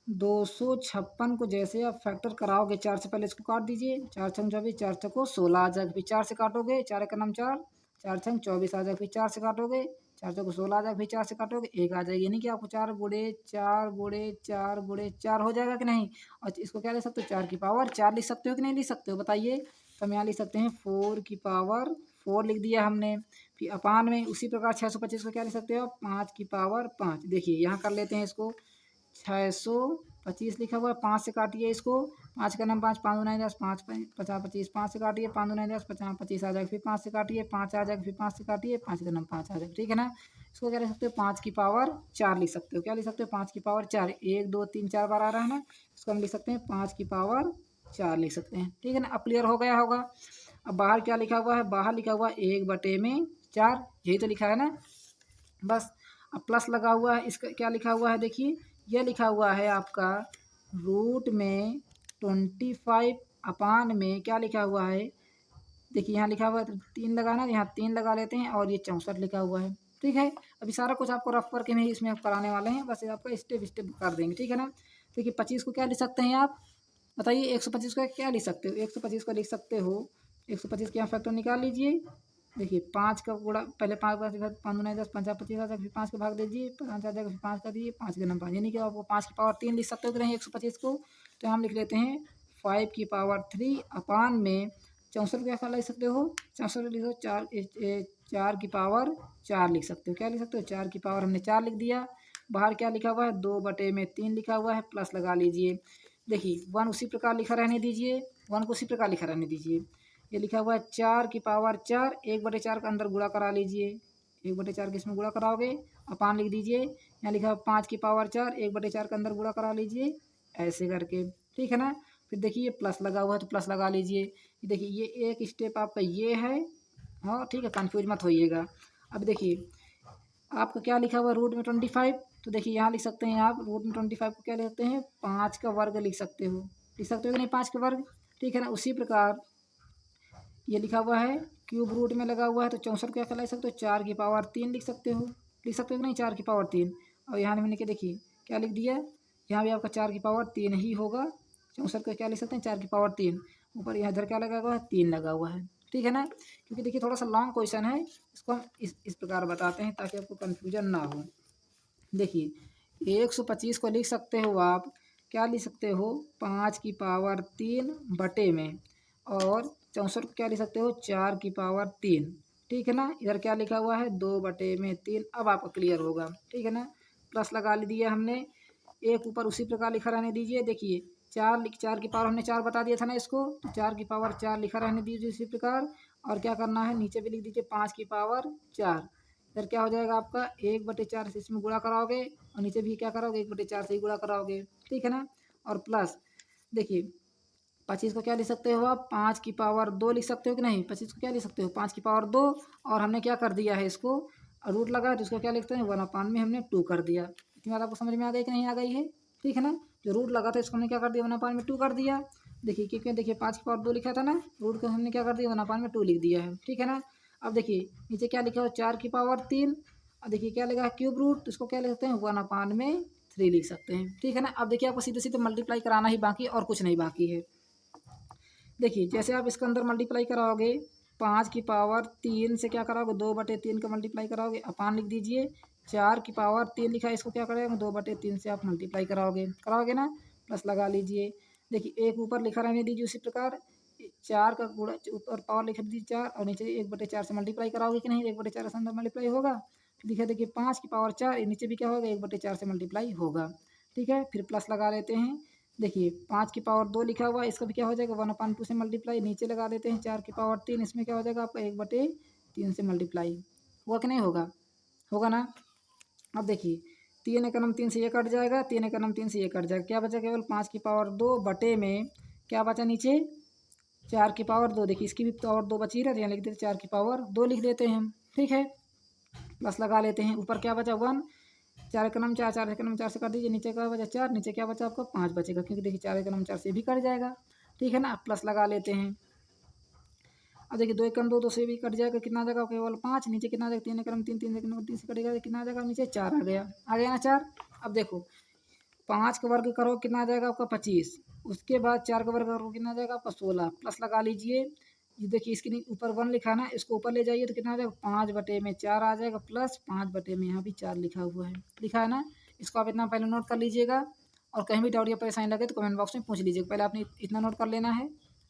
256 को जैसे आप फैक्टर कराओगे, 4 से पहले इसको काट दीजिए, 4×6 = 24, 4×6 = 16 आ जाएगा। फिर 4 से काटोगे, 4×1 = 4, 4×6 = 24 आ जाएगा। फिर 4 से काटोगे, 4×4 = 16 आ जाएगा। फिर 4 से काटोगे 1 आ जाएगी, यानी कि आपको 4×4 हो जाएगा कि नहीं। और इसको क्या लिख सकते हो 4 की पावर 4 लिख सकते हो कि नहीं लिख सकते हो बताइए। तो हम यहाँ लिख सकते हैं 4 की पावर 4 लिख दिया हमने। फिर अपान में उसी प्रकार 625 को क्या लिख सकते हो 5 की पावर 5। देखिए यहाँ कर लेते हैं इसको, 625 लिखा हुआ है, 5 से काटिए इसको, 5 का नाम 5, 5 दूना 10, 5 50 25, 5 से काटिए, 5 दूना 10, 50 25 आ जाएगा। फिर 5 से काटिए 5 आ जाएगा, फिर 5 से काटिए 5 का नाम 5 आ जाएगा, ठीक है ना। इसको क्या लिख सकते हो 5 की पावर 4 लिख सकते हो। क्या लिख सकते हो 5 की पावर 4, 1 2 3 4 बार आ रहा है ना, इसको हम लिख सकते हैं 5 की पावर 4 लिख सकते हैं, ठीक है ना। अब क्लियर हो गया होगा। अब बाहर क्या लिखा हुआ है, बाहर लिखा हुआ है 1/4, यही तो लिखा है ना बस। अब प्लस लगा हुआ है, इसका क्या लिखा हुआ है देखिए, यह लिखा हुआ है आपका रूट में 25 अपान में क्या लिखा हुआ है, देखिए यहाँ लिखा हुआ है तो 3 लगाना, यहाँ 3 लगा लेते हैं, और ये 64 लिखा हुआ है, ठीक है। अभी सारा कुछ आपको रफ करके में इसमें आप कराने वाले हैं, बस आपका स्टेप स्टेप कर देंगे, ठीक है ना। देखिए 25 को क्या लिख सकते हैं आप बताइए, 125 को क्या लिख सकते हो, 125 को लिख सकते हो, 125 के यहाँ फैक्टर निकाल लीजिए। देखिए 5 का गुणा, पहले 5 5 दूना 10, 50 25 आ जाएगा, फिर 5 का भाग दीजिए, 5 आ जाएगा, फिर 5 कर दीजिए, 5 के नंबर, यानी कि आपको 5 की पावर 3 लिख सकते हो कि नहीं 125 को। तो हम लिख लेते हैं 5 की पावर 3 अपान में 64 क्या लिख सकते हो, 64 लिखो 4 की पावर 4 लिख सकते हो। क्या लिख सकते हो 4 की पावर हमने 4 लिख दिया। बाहर क्या लिखा हुआ है 2/3 लिखा हुआ है, प्लस लगा लीजिए। देखिए 1 उसी प्रकार लिखा रहने दीजिए, 1 को उसी प्रकार लिखा रहने दीजिए। ये लिखा हुआ है 4 की पावर 4, 1/4 का अंदर गुणा करा लीजिए, 1/4 के इसमें गुणा कराओगे, अपान लिख दीजिए। यहाँ लिखा है 5 की पावर 4, 1/4 का अंदर गुणा करा लीजिए, ऐसे करके, ठीक है ना। फिर देखिए प्लस लगा हुआ है तो प्लस लगा लीजिए। देखिए ये एक स्टेप आपका ये है, हाँ ठीक है, कन्फ्यूज मत होइएगा। अब देखिए आपका क्या लिखा हुआ है रूट में 25, तो देखिए यहाँ लिख सकते हैं आप रूट में 25 को क्या लिख सकते हैं 5 का वर्ग लिख सकते हो, लिख सकते हो कि नहीं 5 का वर्ग, ठीक है ना। उसी प्रकार ये लिखा हुआ है क्यूब रूट में लगा हुआ है, तो 64 क्या लिख सकते हो 4 की पावर 3 लिख सकते हो, लिख सकते हो कि नहीं 4 की पावर 3। और यहाँ मैंने क्या देखिए क्या लिख दिया, यहाँ भी आपका 4 की पावर 3 ही होगा। 64 को क्या लिख सकते हैं 4 की पावर 3, ऊपर यहाँ इधर क्या लगा हुआ है 3 लगा हुआ है, ठीक है ना। क्योंकि देखिए थोड़ा सा लॉन्ग क्वेश्चन है, इसको हम इस प्रकार बताते हैं ताकि आपको कन्फ्यूजन ना हो। देखिए 125 को लिख सकते हो आप, क्या लिख सकते हो 5 की पावर 3 बटे में, और 64 को क्या लिख सकते हो 4 की पावर 3, ठीक है ना। इधर क्या लिखा हुआ है 2/3। अब आपका क्लियर होगा, ठीक है ना। प्लस लगा दिया हमने, एक ऊपर उसी प्रकार लिखा रहने दीजिए। देखिए 4 की पावर हमने 4 बता दिया था ना इसको, तो 4 की पावर 4 लिखा रहने दीजिए इसी प्रकार। और क्या करना है नीचे भी लिख दीजिए 5 की पावर 4। इधर क्या हो जाएगा आपका 1/4 से इसमें गुणा कराओगे, और नीचे भी क्या कराओगे 1/4 से ही गुणा कराओगे, ठीक है ना। और प्लस देखिए 25 को क्या लिख सकते हो आप 5 की पावर 2 लिख सकते हो कि नहीं, 25 को क्या लिख सकते हो 5 की पावर 2। और हमने क्या कर दिया है इसको रूट लगा है तो इसको क्या लिखते हैं 1/, में हमने 2 कर दिया। इतनी बात आपको समझ में आ गई कि नहीं आ गई है, ठीक है ना। जो रूट लगा था इसको हमने क्या कर दिया 1/, में 2 कर दिया। देखिए क्योंकि देखिए 5 की पावर 2 लिखा था ना, रूट को हमने क्या कर दिया 1/, में 2 लिख दिया है, ठीक है ना। अब देखिए नीचे क्या लिखा हो 4 की पावर 3, और देखिए क्या लिखा है क्यूब रूट, तो इसको क्या लिख सकते हैं 1/3 लिख सकते हैं, ठीक है ना। अब देखिए आपको सीधे सीधे मल्टीप्लाई कराना ही बाकी और कुछ नहीं बाकी है। देखिए जैसे आप इसके अंदर मल्टीप्लाई कराओगे 5 की पावर 3 से क्या कराओगे 2/3 का मल्टीप्लाई कराओगे अपान लिख दीजिए 4 की पावर 3 लिखा है इसको क्या करेंगे 2/3 से आप मल्टीप्लाई कराओगे कराओगे ना प्लस लगा लीजिए। देखिए एक ऊपर लिखा रहने दीजिए उसी प्रकार 4 का गुणा ऊपर पावर लिख दीजिए 4 और नीचे 1/4 से मल्टीप्लाई कराओगे कि नहीं 1/4 से अंदर मल्टीप्लाई होगा। फिर लिखा देखिए 5 की पावर 4 नीचे भी क्या होगा 1/4 से मल्टीप्लाई होगा। ठीक है फिर प्लस लगा लेते हैं। देखिए 5 की पावर 2 लिखा हुआ है इसका भी क्या हो जाएगा 1/2 से मल्टीप्लाई नीचे लगा देते हैं 4 की पावर 3 इसमें क्या हो जाएगा आपका 1/3 से मल्टीप्लाई होगा कि नहीं होगा होगा ना। अब देखिए 3 × 3 से ये कट जाएगा 3 × 3 से ये कट जाएगा क्या बचा केवल 5 की पावर 2 बटे में क्या बचा नीचे 4 की पावर 2 देखिए इसकी भी पावर 2 बची रहा है तो यहाँ लिख देते 4 की पावर 2 लिख देते हैं हम। ठीक है प्लस लगा लेते हैं ऊपर क्या बचा 1 4 × 4 4 से कर दीजिए नीचे क्या बचा 4 नीचे क्या बचा आपका 5 बचेगा क्योंकि देखिए 4 × 4 से भी कट जाएगा। ठीक है ना अब प्लस लगा लेते हैं। अब देखिए 2 × 2 से भी कट जाएगा कितना आ जाएगा केवल 5 नीचे कितना आ जाएगा 3 × 3 3 से कटेगा कितना आ जाएगा नीचे 4 आ गया ना 4। अब देखो 5 का वर्ग करो कितना आ जाएगा आपका 25 उसके बाद 4 का वर्ग करो कितना आ जाएगा आपका 16 प्लस लगा लीजिए। ये देखिए इसके ऊपर 1 लिखा है ना इसको ऊपर ले जाइए तो कितना आ जाएगा 5/4 आ जाएगा प्लस 5 में यहाँ भी 4 लिखा हुआ है लिखा है ना। इसको आप इतना पहले नोट कर लीजिएगा और कहीं भी डाउट या परेशानी लगे तो कमेंट बॉक्स में पूछ लीजिएगा पहले आपने इतना नोट कर लेना है।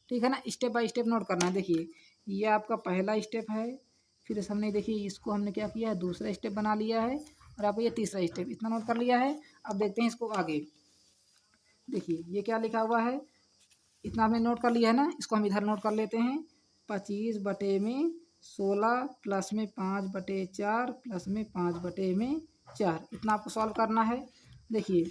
ठीक है ना स्टेप बाय स्टेप नोट करना है। देखिए ये आपका पहला स्टेप है फिर हमने देखिए इसको हमने क्या किया है दूसरा स्टेप बना लिया है और आपको ये तीसरा स्टेप इतना नोट कर लिया है। अब देखते हैं इसको आगे। देखिए ये क्या लिखा हुआ है इतना हमने नोट कर लिया है ना इसको हम इधर नोट कर लेते हैं 25/16 प्लस में 5/4 प्लस में 5/4 इतना आपको सॉल्व करना है। देखिए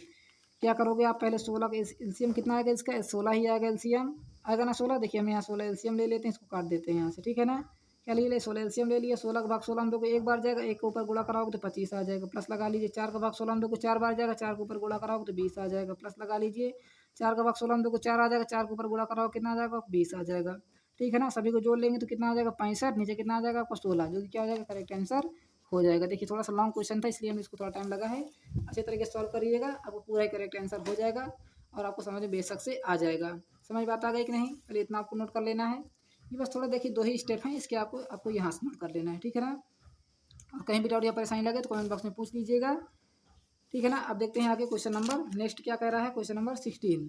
क्या करोगे आप पहले 16 का एलसीएम कितना आएगा इसका 16 ही आएगा एलसीएम आएगा ना 16। देखिए हम यहाँ 16 एलसीएम ले लेते हैं इसको काट देते हैं यहाँ से। ठीक है ना क्या ले 16 एलसीएम ले लिया 16 का भाग 16 हम लोग को एक बार जाएगा एक के ऊपर गुणा कराओगे तो 25 आ जाएगा प्लस लगा लीजिए 4 का भाग 16 हम लोग को 4 बार जाएगा 4 के ऊपर गुणा कराओगे तो 20 आ जाएगा प्लस लगा लीजिए 4 का भाग 16 हम लोग को 4 आ जाएगा 4 के ऊपर गुणा कराओगे कितना आ जाएगा 20 आ जाएगा। ठीक है ना सभी को जोड़ लेंगे तो कितना आ जाएगा 65 नीचे कितना आ जाएगा आपको 16 जो कि क्या हो जाएगा करेक्ट आंसर हो जाएगा। देखिए थोड़ा सा लॉन्ग क्वेश्चन था इसलिए हमें इसको थोड़ा टाइम लगा है अच्छे तरीके से सॉल्व करिएगा आपको पूरा ही करेक्ट आंसर हो जाएगा और आपको समझ में बेशक से आ जाएगा। समझ बात आ गई कि नहीं पहले इतना आपको नोट कर लेना है। ये बस थोड़ा देखिए 2 ही स्टेप हैं इसके आपको यहाँ से नोट कर लेना है। ठीक है ना और कहीं भी डाउट या परेशानी लगे तो कमेंट बॉक्स में पूछ लीजिएगा। ठीक है ना अब देखते हैं आगे क्वेश्चन नंबर नेक्स्ट क्या कह रहा है क्वेश्चन नंबर 16।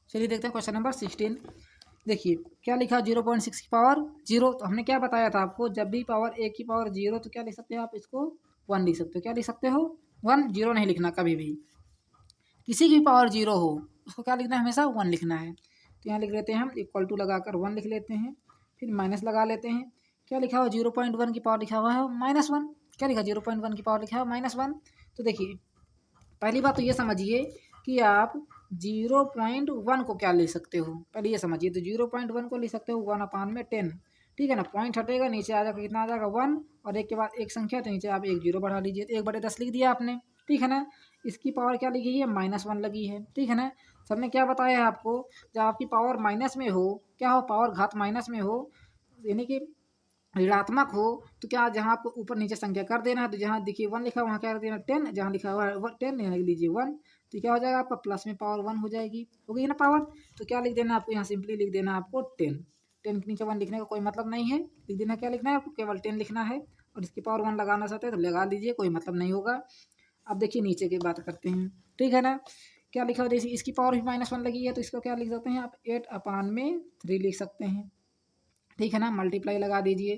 चलिए देखते हैं क्वेश्चन नंबर 16। देखिए क्या लिखा 0.6 की पावर 0 तो हमने क्या बताया था आपको जब भी पावर 1 की पावर 0 तो क्या लिख सकते हो आप इसको 1 लिख सकते हो। क्या लिख सकते हो 1 0 नहीं लिखना कभी भी किसी की पावर 0 हो उसको क्या लिखना है हमेशा 1 लिखना है। तो यहाँ लिख लेते हैं हम इक्वल टू लगाकर 1 लिख लेते हैं फिर माइनस लगा लेते हैं। क्या लिखा हुआ 0.1 की पावर लिखा हुआ है -1 क्या लिखा 0.1 की पावर लिखा हुआ -1। तो देखिए पहली बात तो ये समझिए कि आप 0.1 को क्या ले सकते हो पहले ये समझिए तो 0.1 को ले सकते हो 1/10। ठीक है ना पॉइंट हटेगा नीचे आ जाएगा कितना आ जाएगा 1 और एक के बाद एक संख्या तो नीचे आप एक 0 बढ़ा लीजिए तो 1/10 लिख दिया आपने। ठीक है ना इसकी पावर क्या लिखी है -1 लगी है। ठीक है ना सबने क्या बताया है आपको जब आपकी पावर माइनस में हो क्या हो पावर घात माइनस में हो यानी कि ऋणात्मक हो तो क्या जहाँ आपको ऊपर नीचे संख्या कर देना है तो जहाँ देखिए 1 लिखा हुआ वहाँ क्या कर देना 10 जहाँ लिखा हुआ है 10 यहाँ लिख लीजिए 1 तो क्या हो जाएगा आपका प्लस में पावर 1 हो जाएगी हो गई ना पावर। तो क्या लिख देना आपको यहाँ सिंपली लिख देना आपको 10 के नीचे 1 लिखने का कोई मतलब नहीं है लिख देना क्या लिखना है आपको केवल 10 लिखना है और इसकी पावर 1 लगाना चाहते हैं तो लगा लीजिए कोई मतलब नहीं होगा। अब देखिए नीचे की बात करते हैं। ठीक है ना क्या लिखा हुआ देखिए इसकी पावर भी -1 लगी है तो इसको क्या लिख सकते हैं आप 8/3 लिख सकते हैं। ठीक है ना मल्टीप्लाई लगा दीजिए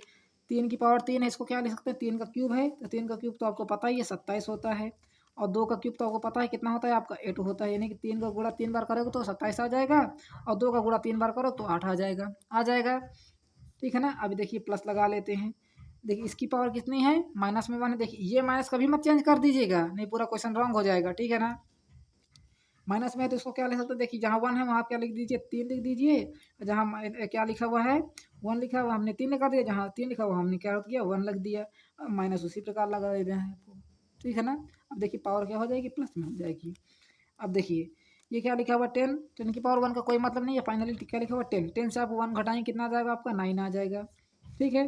3 की पावर 3 है इसको क्या लिख सकते हैं 3 का क्यूब है तो 3 का क्यूब तो आपको पता ही है 27 होता है और 2 का क्यूब तो आपको पता है कितना होता है आपका 8 होता है यानी कि 3 का गुणा 3 बार करोगे तो 27 आ जाएगा और 2 का गुणा 3 बार करो तो 8 आ जाएगा। ठीक है ना अभी देखिए प्लस लगा लेते हैं। देखिए इसकी पावर कितनी है -1 है देखिए ये माइनस कभी मत चेंज कर दीजिएगा नहीं पूरा क्वेश्चन रॉन्ग हो जाएगा। ठीक है ना माइनस में है तो इसको क्या लिख सकते हैं देखिए जहाँ 1 है वहाँ क्या लिख दीजिए 3 लिख दीजिए जहाँ क्या लिखा हुआ है 1 लिखा हुआ हमने 3 लगा दिया जहाँ 3 लिखा हुआ हमने क्या किया 1 लग दिया माइनस उसी प्रकार लगा देते हैं आपको। ठीक है ना अब देखिए पावर क्या हो जाएगी प्लस में हो जाएगी। अब देखिए ये क्या लिखा हुआ 10 की पावर 1 का कोई मतलब नहीं है फाइनली क्या लिखा हुआ 10 से आप 1 घटाएंगे कितना आ जाएगा आपका 9 आ जाएगा। ठीक है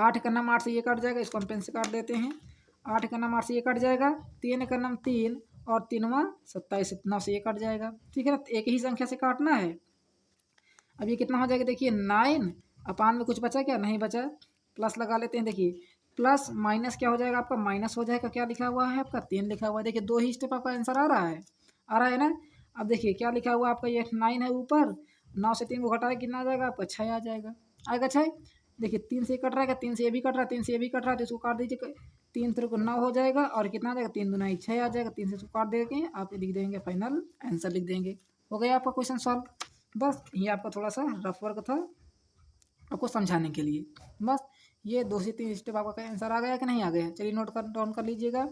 8 का नाम 8 से ये कट जाएगा इसको हम पेन से काट देते हैं 8 का नाम 8 से ये कट जाएगा 3 का नाम 3 और 3 27 9 से ये कट जाएगा। ठीक है ना एक ही संख्या से काटना है अब ये कितना हो जाएगा देखिए 9 अपान में कुछ बचा क्या, नहीं बचा, प्लस लगा लेते हैं। देखिए प्लस माइनस क्या हो जाएगा आपका, माइनस हो जाएगा, क्या लिखा हुआ है आपका 3 लिखा हुआ है। देखिए 2 ही स्टेप आपका आंसर आ रहा है ना। अब देखिए क्या लिखा हुआ आपका, ये 9 है ऊपर, 9 से 3 को घटाए कितना आ जाएगा आपका 6 आ जाएगा, आएगा 6। देखिए 3 से कट रहा है, 3 से ये भी कट रहा है, 3 से ये भी कट रहा है, तो इसको काट दीजिए, 3 3 को 9 हो जाएगा और कितना आ जाएगा 3 दूना 6 आ जाएगा। 3 से इसको काट देंगे, आप लिख देंगे फाइनल आंसर लिख देंगे। हो गया आपका क्वेश्चन सॉल्व। बस ये आपका थोड़ा सा रफ वर्क था आपको समझाने के लिए। बस ये 2 से 3 स्टेप आपका आंसर आ गया कि नहीं आ गया, चलिए नोट कर डाउन कर लीजिएगा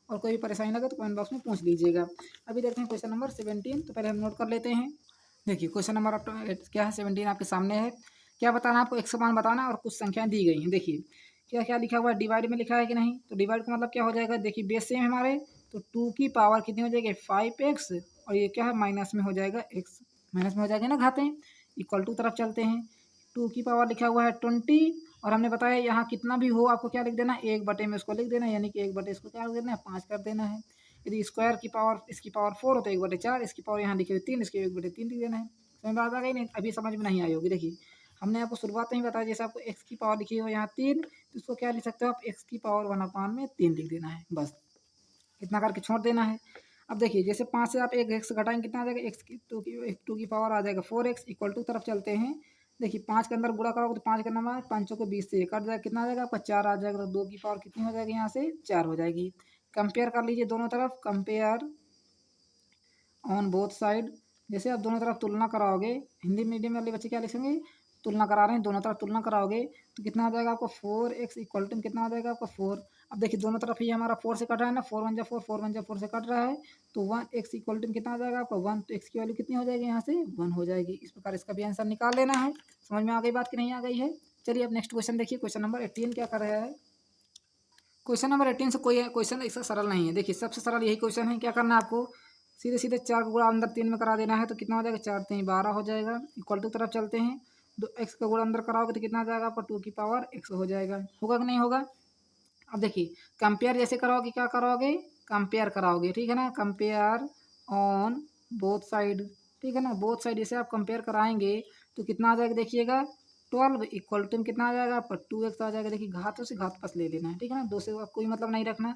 और कोई भी परेशानी लगे तो कमेंट बॉक्स में पूछ लीजिएगा। अभी देखते हैं क्वेश्चन नंबर 17, तो पहले हम नोट कर लेते हैं। देखिए क्वेश्चन नंबर क्या है 17 आपके सामने है। क्या बताना आपको, एक समान बताना और कुछ संख्याएं दी गई हैं। देखिए क्या क्या लिखा हुआ है, डिवाइड में लिखा है कि नहीं, तो डिवाइड का मतलब क्या हो जाएगा, देखिए बेस सेम हमारे, तो 2 की पावर कितनी हो जाएगी 5x, और ये क्या है माइनस में हो जाएगा x, माइनस में हो जाएगा ना, घाते हैं, इक्वल टू तरफ चलते हैं। 2 की पावर लिखा हुआ है 20, और हमने बताया यहाँ कितना भी हो आपको क्या लिख देना, 1 बटे में उसको लिख देना, यानी कि 1 बटे इसको क्या कर देना है 5 कर देना है। यदि स्क्वायर की पावर इसकी पावर 4 हो तो 1/4, इसकी पावर यहाँ लिखी हुई 3, इसकी 1/3 लिख देना है। समझ में आ गई नहीं, अभी समझ में नहीं आई होगी। देखिए हमने आपको शुरुआत में ही बताया, जैसे आपको x की पावर लिखी हो यहाँ 3, तो इसको क्या लिख सकते हो आप, x की पावर 1/3 लिख देना है, बस इतना करके छोड़ देना है। अब देखिए जैसे 5 से आप एक x घटाएंगे कितना आ जाएगा, x की 2 की पावर आ जाएगा 4x, इक्वल टू तरफ चलते हैं। देखिए 5 के अंदर गुणा करोगे तो 5 का नंबर 5 को 20 से कट जाएगा, कितना आ जाएगा आपका 4 आ जाएगा, तो 2 की पावर कितनी हो जाएगी यहाँ से 4 हो जाएगी। कंपेयर कर लीजिए दोनों तरफ, कंपेयर ऑन बोथ साइड, जैसे आप दोनों तरफ तुलना कराओगे, हिंदी मीडियम वाले बच्चे क्या लिखेंगे, तुलना करा रहे हैं, दोनों तरफ तुलना कराओगे तो कितना आ जाएगा आपको 4x इक्वल टू कितना आ जाएगा आपका 4। अब देखिए दोनों तरफ ही हमारा 4 से कट रहा है ना, 4 1 जा 4, 4 1 जा 4 से कट रहा है, तो 1x इक्वल टू कितना आ जाएगा आपका 1, तो x की वैल्यू कितनी हो जाएगी यहाँ से 1 हो जाएगी। इस प्रकार इसका भी आंसर निकाल लेना है। समझ में आ गई बात कि नहीं आ गई है। चलिए अब नेक्स्ट क्वेश्चन देखिए, क्वेश्चन नंबर 18 क्या कर रहा है। क्वेश्चन नंबर 18 से कोई क्वेश्चन इसका सरल नहीं है। देखिए सबसे सरल यही क्वेश्चन है। क्या करना है आपको, सीधे सीधे 4 का गुणा अंदर 3 में करा देना है, तो कितना हो जाएगा 4 3 12 हो जाएगा, इक्वल टू तरफ चलते हैं। 2x का गुणा अंदर कराओगे तो कितना आ जाएगा आपका 2 की पावर x हो जाएगा, होगा कि नहीं होगा। अब देखिए कंपेयर जैसे कराओगे, क्या कराओगे कंपेयर कराओगे, ठीक है ना, कंपेयर ऑन बोथ साइड, ठीक है ना, बोथ साइड जैसे आप कंपेयर कराएंगे तो कितना आ जाएगा देखिएगा 12 इक्वल टू कितना आ जाएगा आपका 2x आ जाएगा। देखिए घातों से घात पास ले लेना है, ठीक है ना, 2 से कोई मतलब नहीं रखना।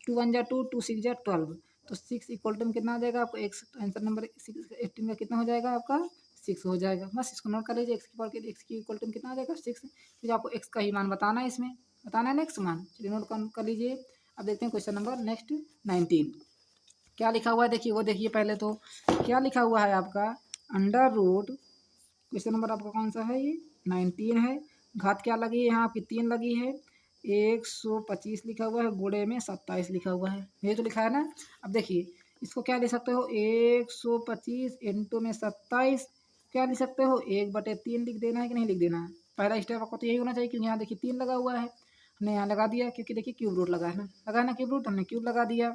2 1 जा 2, 2 6 जा 12, तो 6 इक्वल टू कितना आ जाएगा आपको x, तो आंसर नंबर 18 का कितना हो जाएगा आपका 6 हो जाएगा। बस इसको नोट कर लीजिए, x की पावर के x की इक्वल टू कितना आ जाएगा 6, फिर आपको x का ही मान बताना है, इसमें बताना है नेक्स्ट मान। चलिए नोट कर लीजिए। अब देखते हैं क्वेश्चन नंबर नेक्स्ट 19 क्या लिखा हुआ है। देखिए वो देखिए पहले तो क्या लिखा हुआ है आपका, अंडर रूट, क्वेश्चन नंबर आपका कौन सा है, ये 19 है। घात क्या लगी है यहाँ आपकी 3 लगी है, 125 लिखा हुआ है, गुणे में 27 लिखा हुआ है, ये तो लिखा है ना। अब देखिए इसको क्या ले सकते हो, 125 इंटू में 27, क्या लिख सकते हो 1/3 लिख देना है कि नहीं लिख देना है। पहला स्टेप आपको तो यही होना चाहिए, क्योंकि यहाँ देखिए 3 लगा हुआ है, हमने यहाँ लगा दिया, क्योंकि देखिए क्यूब रूट लगा है ना क्यूब रूट, हमने क्यूब लगा दिया,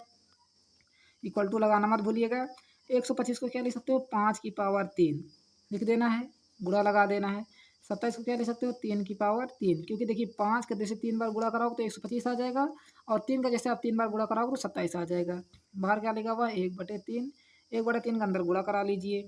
इक्वल टू लगाना मत भूलिएगा। 125 को क्या लिख सकते हो 5 की पावर 3 लिख देना है, गुणा लगा देना है। 27 को क्या लिख सकते हो 3 की पावर 3, क्योंकि देखिए 5 का जैसे 3 बार गुणा कराओगे तो 125 आ जाएगा, और 3 का जैसे आप 3 बार गुणा कराओगे तो 27 आ जाएगा। बाहर क्या लिखा हुआ 1/3, 1/3 का अंदर गुणा करा लीजिए,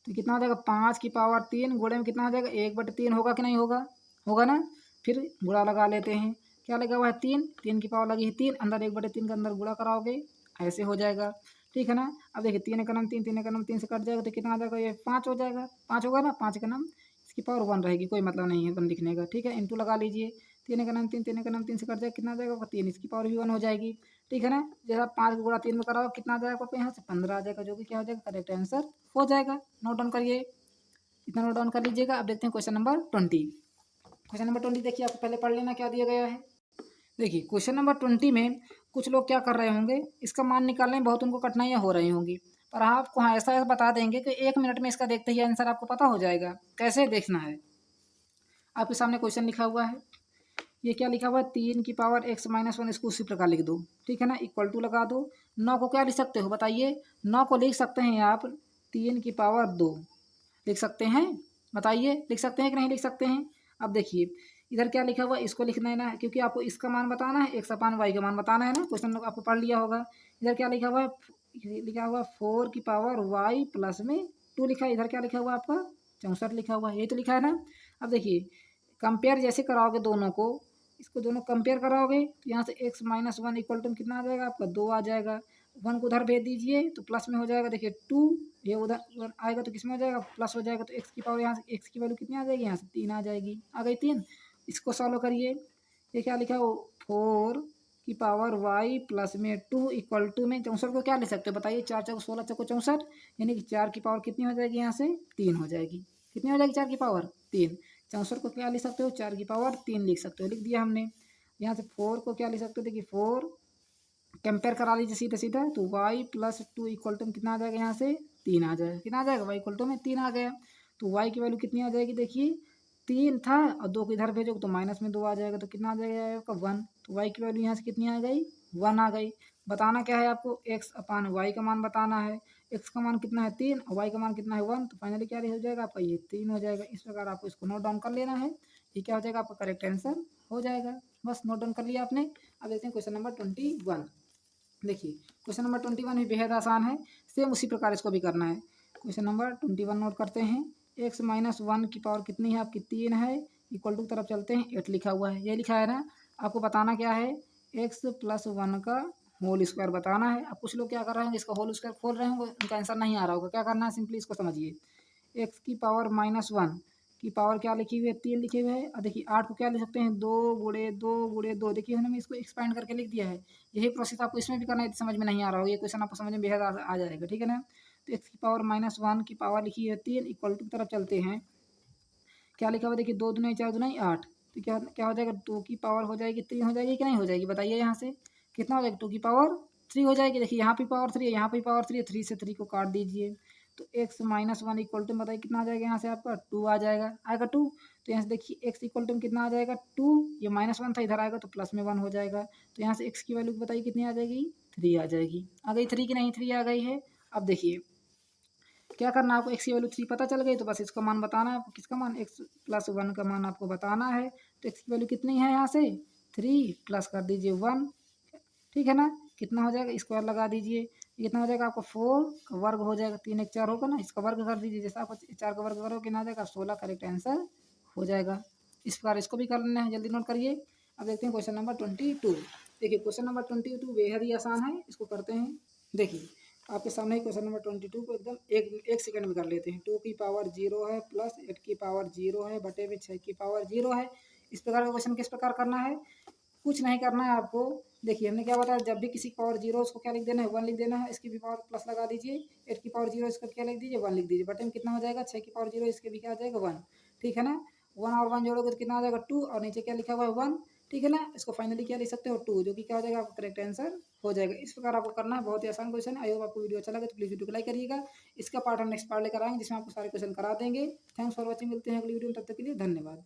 तो कितना हो जाएगा 5 की पावर 3, गुणे में कितना हो जाएगा 1/3 होगा कि नहीं होगा, होगा ना। फिर गुणा लगा लेते हैं, क्या लगा हुआ है 3, 3 की पावर लगी है 3, अंदर 1/3 का अंदर गुणा कराओगे ऐसे हो जाएगा, ठीक है ना। अब देखिए 3 का नाम 3, 3 का नाम 3 से कट जाएगा, तो कितना आ जाएगा ये 5 हो जाएगा, 5 होगा ना, 5 का नाम इसकी पावर 1 रहेगी, कोई मतलब नहीं है 1 लिखने का, ठीक है। इंटू लगा लीजिए, 3 का नाम 3, 3 का नाम 3 से कट जाएगा, कितना आ जाएगा 3, इसकी पावर भी 1 हो जाएगी, ठीक है ना। जैसा 5 गुणा 3 में कराओ कितना आ जाएगा आपको यहाँ से 15 आ जाएगा, जो कि क्या हो जाएगा करेक्ट आंसर हो जाएगा। नोट डाउन करिए, इतना नोट डाउन कर लीजिएगा। अब देखते हैं क्वेश्चन नंबर 20। क्वेश्चन नंबर 20 देखिए आपको पहले पढ़ लेना क्या दिया गया है। देखिए क्वेश्चन नंबर 20 में कुछ लोग क्या कर रहे होंगे, इसका मान निकालने में बहुत उनको कठिनाइयाँ हो रही होंगी, पर आपको हाँ ऐसा बता देंगे कि 1 मिनट में इसका देखते ही आंसर आपको पता हो जाएगा। कैसे देखना है, आपके सामने क्वेश्चन लिखा हुआ है, ये क्या लिखा हुआ है 3 की पावर x-1, इसको उसी प्रकार लिख दो, ठीक है ना, इक्वल टू लगा दो। 9 को क्या लिख सकते हो बताइए, 9 को लिख सकते हैं आप 3 की पावर 2 लिख सकते हैं, बताइए लिख सकते हैं कि नहीं लिख सकते हैं। अब देखिए इधर क्या लिखा हुआ है, इसको लिख देना है, क्योंकि आपको इसका मान बताना है, x/y का मान बताना है ना, क्वेश्चन आपको पढ़ लिया होगा। इधर क्या लिखा हुआ है, लिखा हुआ 4 की पावर y प्लस में 2 लिखा है, इधर क्या लिखा हुआ आपका 64 लिखा हुआ है, यही तो लिखा है ना। अब देखिए कंपेयर जैसे कराओगे दोनों को, इसको दोनों कंपेयर कराओगे तो यहाँ से x minus one equal to कितना आ जाएगा आपका 2 आ जाएगा। 1 को उधर भेज दीजिए तो प्लस में हो जाएगा, देखिए 2, ये उधर आएगा तो किस में हो जाएगा प्लस हो जाएगा, तो x की पावर यहाँ से x की वैल्यू कितनी आ जाएगी यहाँ से 3 आ जाएगी, आ गई 3। इसको सॉल्व करिए, ये क्या लिखा है 4 की पावर y प्लस में 2 इक्वल टू में 64 को क्या ले सकते हो बताइए, 4 चौको 16 चौको 64, यानी कि 4 की पावर कितनी हो जाएगी यहाँ से 3 हो जाएगी। कितनी हो जाएगी 4 की पावर 3। 64 को क्या लिख सकते हो 4 की पावर 3 लिख सकते हो, लिख दिया हमने। यहाँ से 4 को क्या लिख सकते हो, देखिए 4 कंपेयर करा लीजिए सीधा सीधा, तो y प्लस 2 इक्वल टू में कितना आ जाएगा यहाँ से 3 आ जाएगा। कितना आ जाएगा y इक्वल टू में 3 आ गया। तो y की वैल्यू कितनी आ जाएगी, देखिए 3 था और 2 को इधर भेजोगे तो माइनस में 2 आ जाएगा, तो कितना आ जाएगा आपका 1। तो y की वैल्यू यहाँ से कितनी आ गई 1 आ गई। बताना क्या है आपको, x अपान y का मान बताना है। x का मान कितना है 3 और y का मान कितना है 1, तो फाइनली क्या हो जाएगा आपका ये 3 हो जाएगा। इस प्रकार आपको इसको नोट डाउन कर लेना है, ये क्या हो जाएगा आपका करेक्ट आंसर हो जाएगा। बस नोट डाउन कर लिया आपने। अब देखते हैं क्वेश्चन नंबर 21। देखिए क्वेश्चन नंबर 21 भी बेहद आसान है, सेम उसी प्रकार इसको भी करना है। क्वेश्चन नंबर 21 नोट करते हैं। x माइनस वन की पावर कितनी है आपकी 3 है, इक्वल टू तरफ चलते हैं 8 लिखा हुआ है, ये लिखा है ना। आपको बताना क्या है x प्लस वन का होल स्क्वायर बताना है। अब कुछ लोग क्या कर रहे हैं, इसका होल स्क्वायर खोल रहे होंगे, उनका आंसर नहीं आ रहा होगा। क्या करना है, सिंपली इसको समझिए, x की पावर माइनस वन की पावर क्या लिखी हुई है 3 लिखे हुए है, और देखिए 8 को क्या लिख सकते हैं 2 गुणे 2 गुणे 2, देखिए हमने इसको एक्सपेंड करके लिख दिया है। यही प्रोसेस आपको इसमें भी करना है, समझ में नहीं आ रहा होगा, ये क्वेश्चन आपको समझ में बेहद आ जाएगा, ठीक है ना। तो x की पावर माइनस वन की पावर लिखी है 3 इक्वल टू की तरफ चलते हैं, क्या लिखा हुआ देखिए 2 दूनी 4 दूनी 8, तो क्या क्या हो जाएगा 2 की पावर हो जाएगी 3 हो जाएगी कि नहीं हो जाएगी बताइए, यहाँ से कितना हो जाएगा 2 की पावर 3 हो जाएगी। देखिए यहाँ पे पावर 3 है, यहाँ पे पावर 3 है, 3 से 3 को काट दीजिए, तो x minus one equal to बताइए कितना आ जाएगा यहाँ से आपका 2 आ जाएगा, आएगा 2। तो यहाँ से देखिए x इक्वल टू कितना आ जाएगा 2, ये माइनस वन था इधर आएगा तो प्लस में 1 हो जाएगा, तो यहाँ से x की वैल्यू बताइए कितनी आ जाएगी 3 आ जाएगी। आ गई 3 की नहीं 3 आ गई है। अब देखिए क्या करना है आपको, x की वैल्यू 3 पता चल गई, तो बस इसका मान बताना है आपको, किसका मान x प्लस वन का मान आपको बताना है। तो x की वैल्यू कितनी है यहाँ से 3 प्लस कर दीजिए 1, ठीक है ना। कितना हो जाएगा स्क्वायर लगा दीजिए, कितना हो जाएगा आपको 4 का वर्ग हो जाएगा, 3 1 4 होगा ना, इसका वर्ग कर दीजिए, जैसा आपको 4 का वर्ग करोगे कितना आ जाएगा 16, करेक्ट आंसर हो जाएगा। इस प्रकार इसको भी कर लेना है, जल्दी नोट करिए। अब देखते हैं क्वेश्चन नंबर 22। देखिए क्वेश्चन नंबर 22 बेहद ही आसान है, इसको करते हैं। देखिए आपके सामने ही क्वेश्चन नंबर 22 को एकदम एक सेकंड में कर लेते हैं। 2 की पावर 0 है प्लस 8 की पावर 0 है बटे में 6 की पावर 0 है। इस प्रकार का क्वेश्चन किस प्रकार करना है, कुछ नहीं करना है आपको। देखिए हमने क्या बताया, जब भी किसी की पावर 0 उसको क्या लिख देना है 1 लिख देना है, इसकी भी पावर प्लस लगा दीजिए, 8 की पावर 0 इसको क्या लिख दीजिए 1 लिख दीजिए, बटे में कितना हो जाएगा 6 की पावर 0 इसके भी क्या आ जाएगा 1, ठीक है ना। 1 और 1 जोड़ोगे तो कितना आ जाएगा 2, और नीचे क्या लिखा हुआ है 1, ठीक है ना। इसको फाइनली क्या लिख सकते हो 2, जो कि क्या हो जाएगा आपका करेक्ट आंसर हो जाएगा। इस प्रकार आपको करना है, बहुत ही आसान क्वेश्चन है। आई होप आपको वीडियो अच्छा लगे तो प्लीज़ वीडियो को लाइक करिएगा। इसका पार्ट हम नेक्स्ट पार्ट लेकर आएंगे जिसमें आपको सारे क्वेश्चन करा देंगे। थैंक्स फॉर वॉचिंग, मिलते हैं अगली वीडियो में, तब तक के लिए धन्यवाद।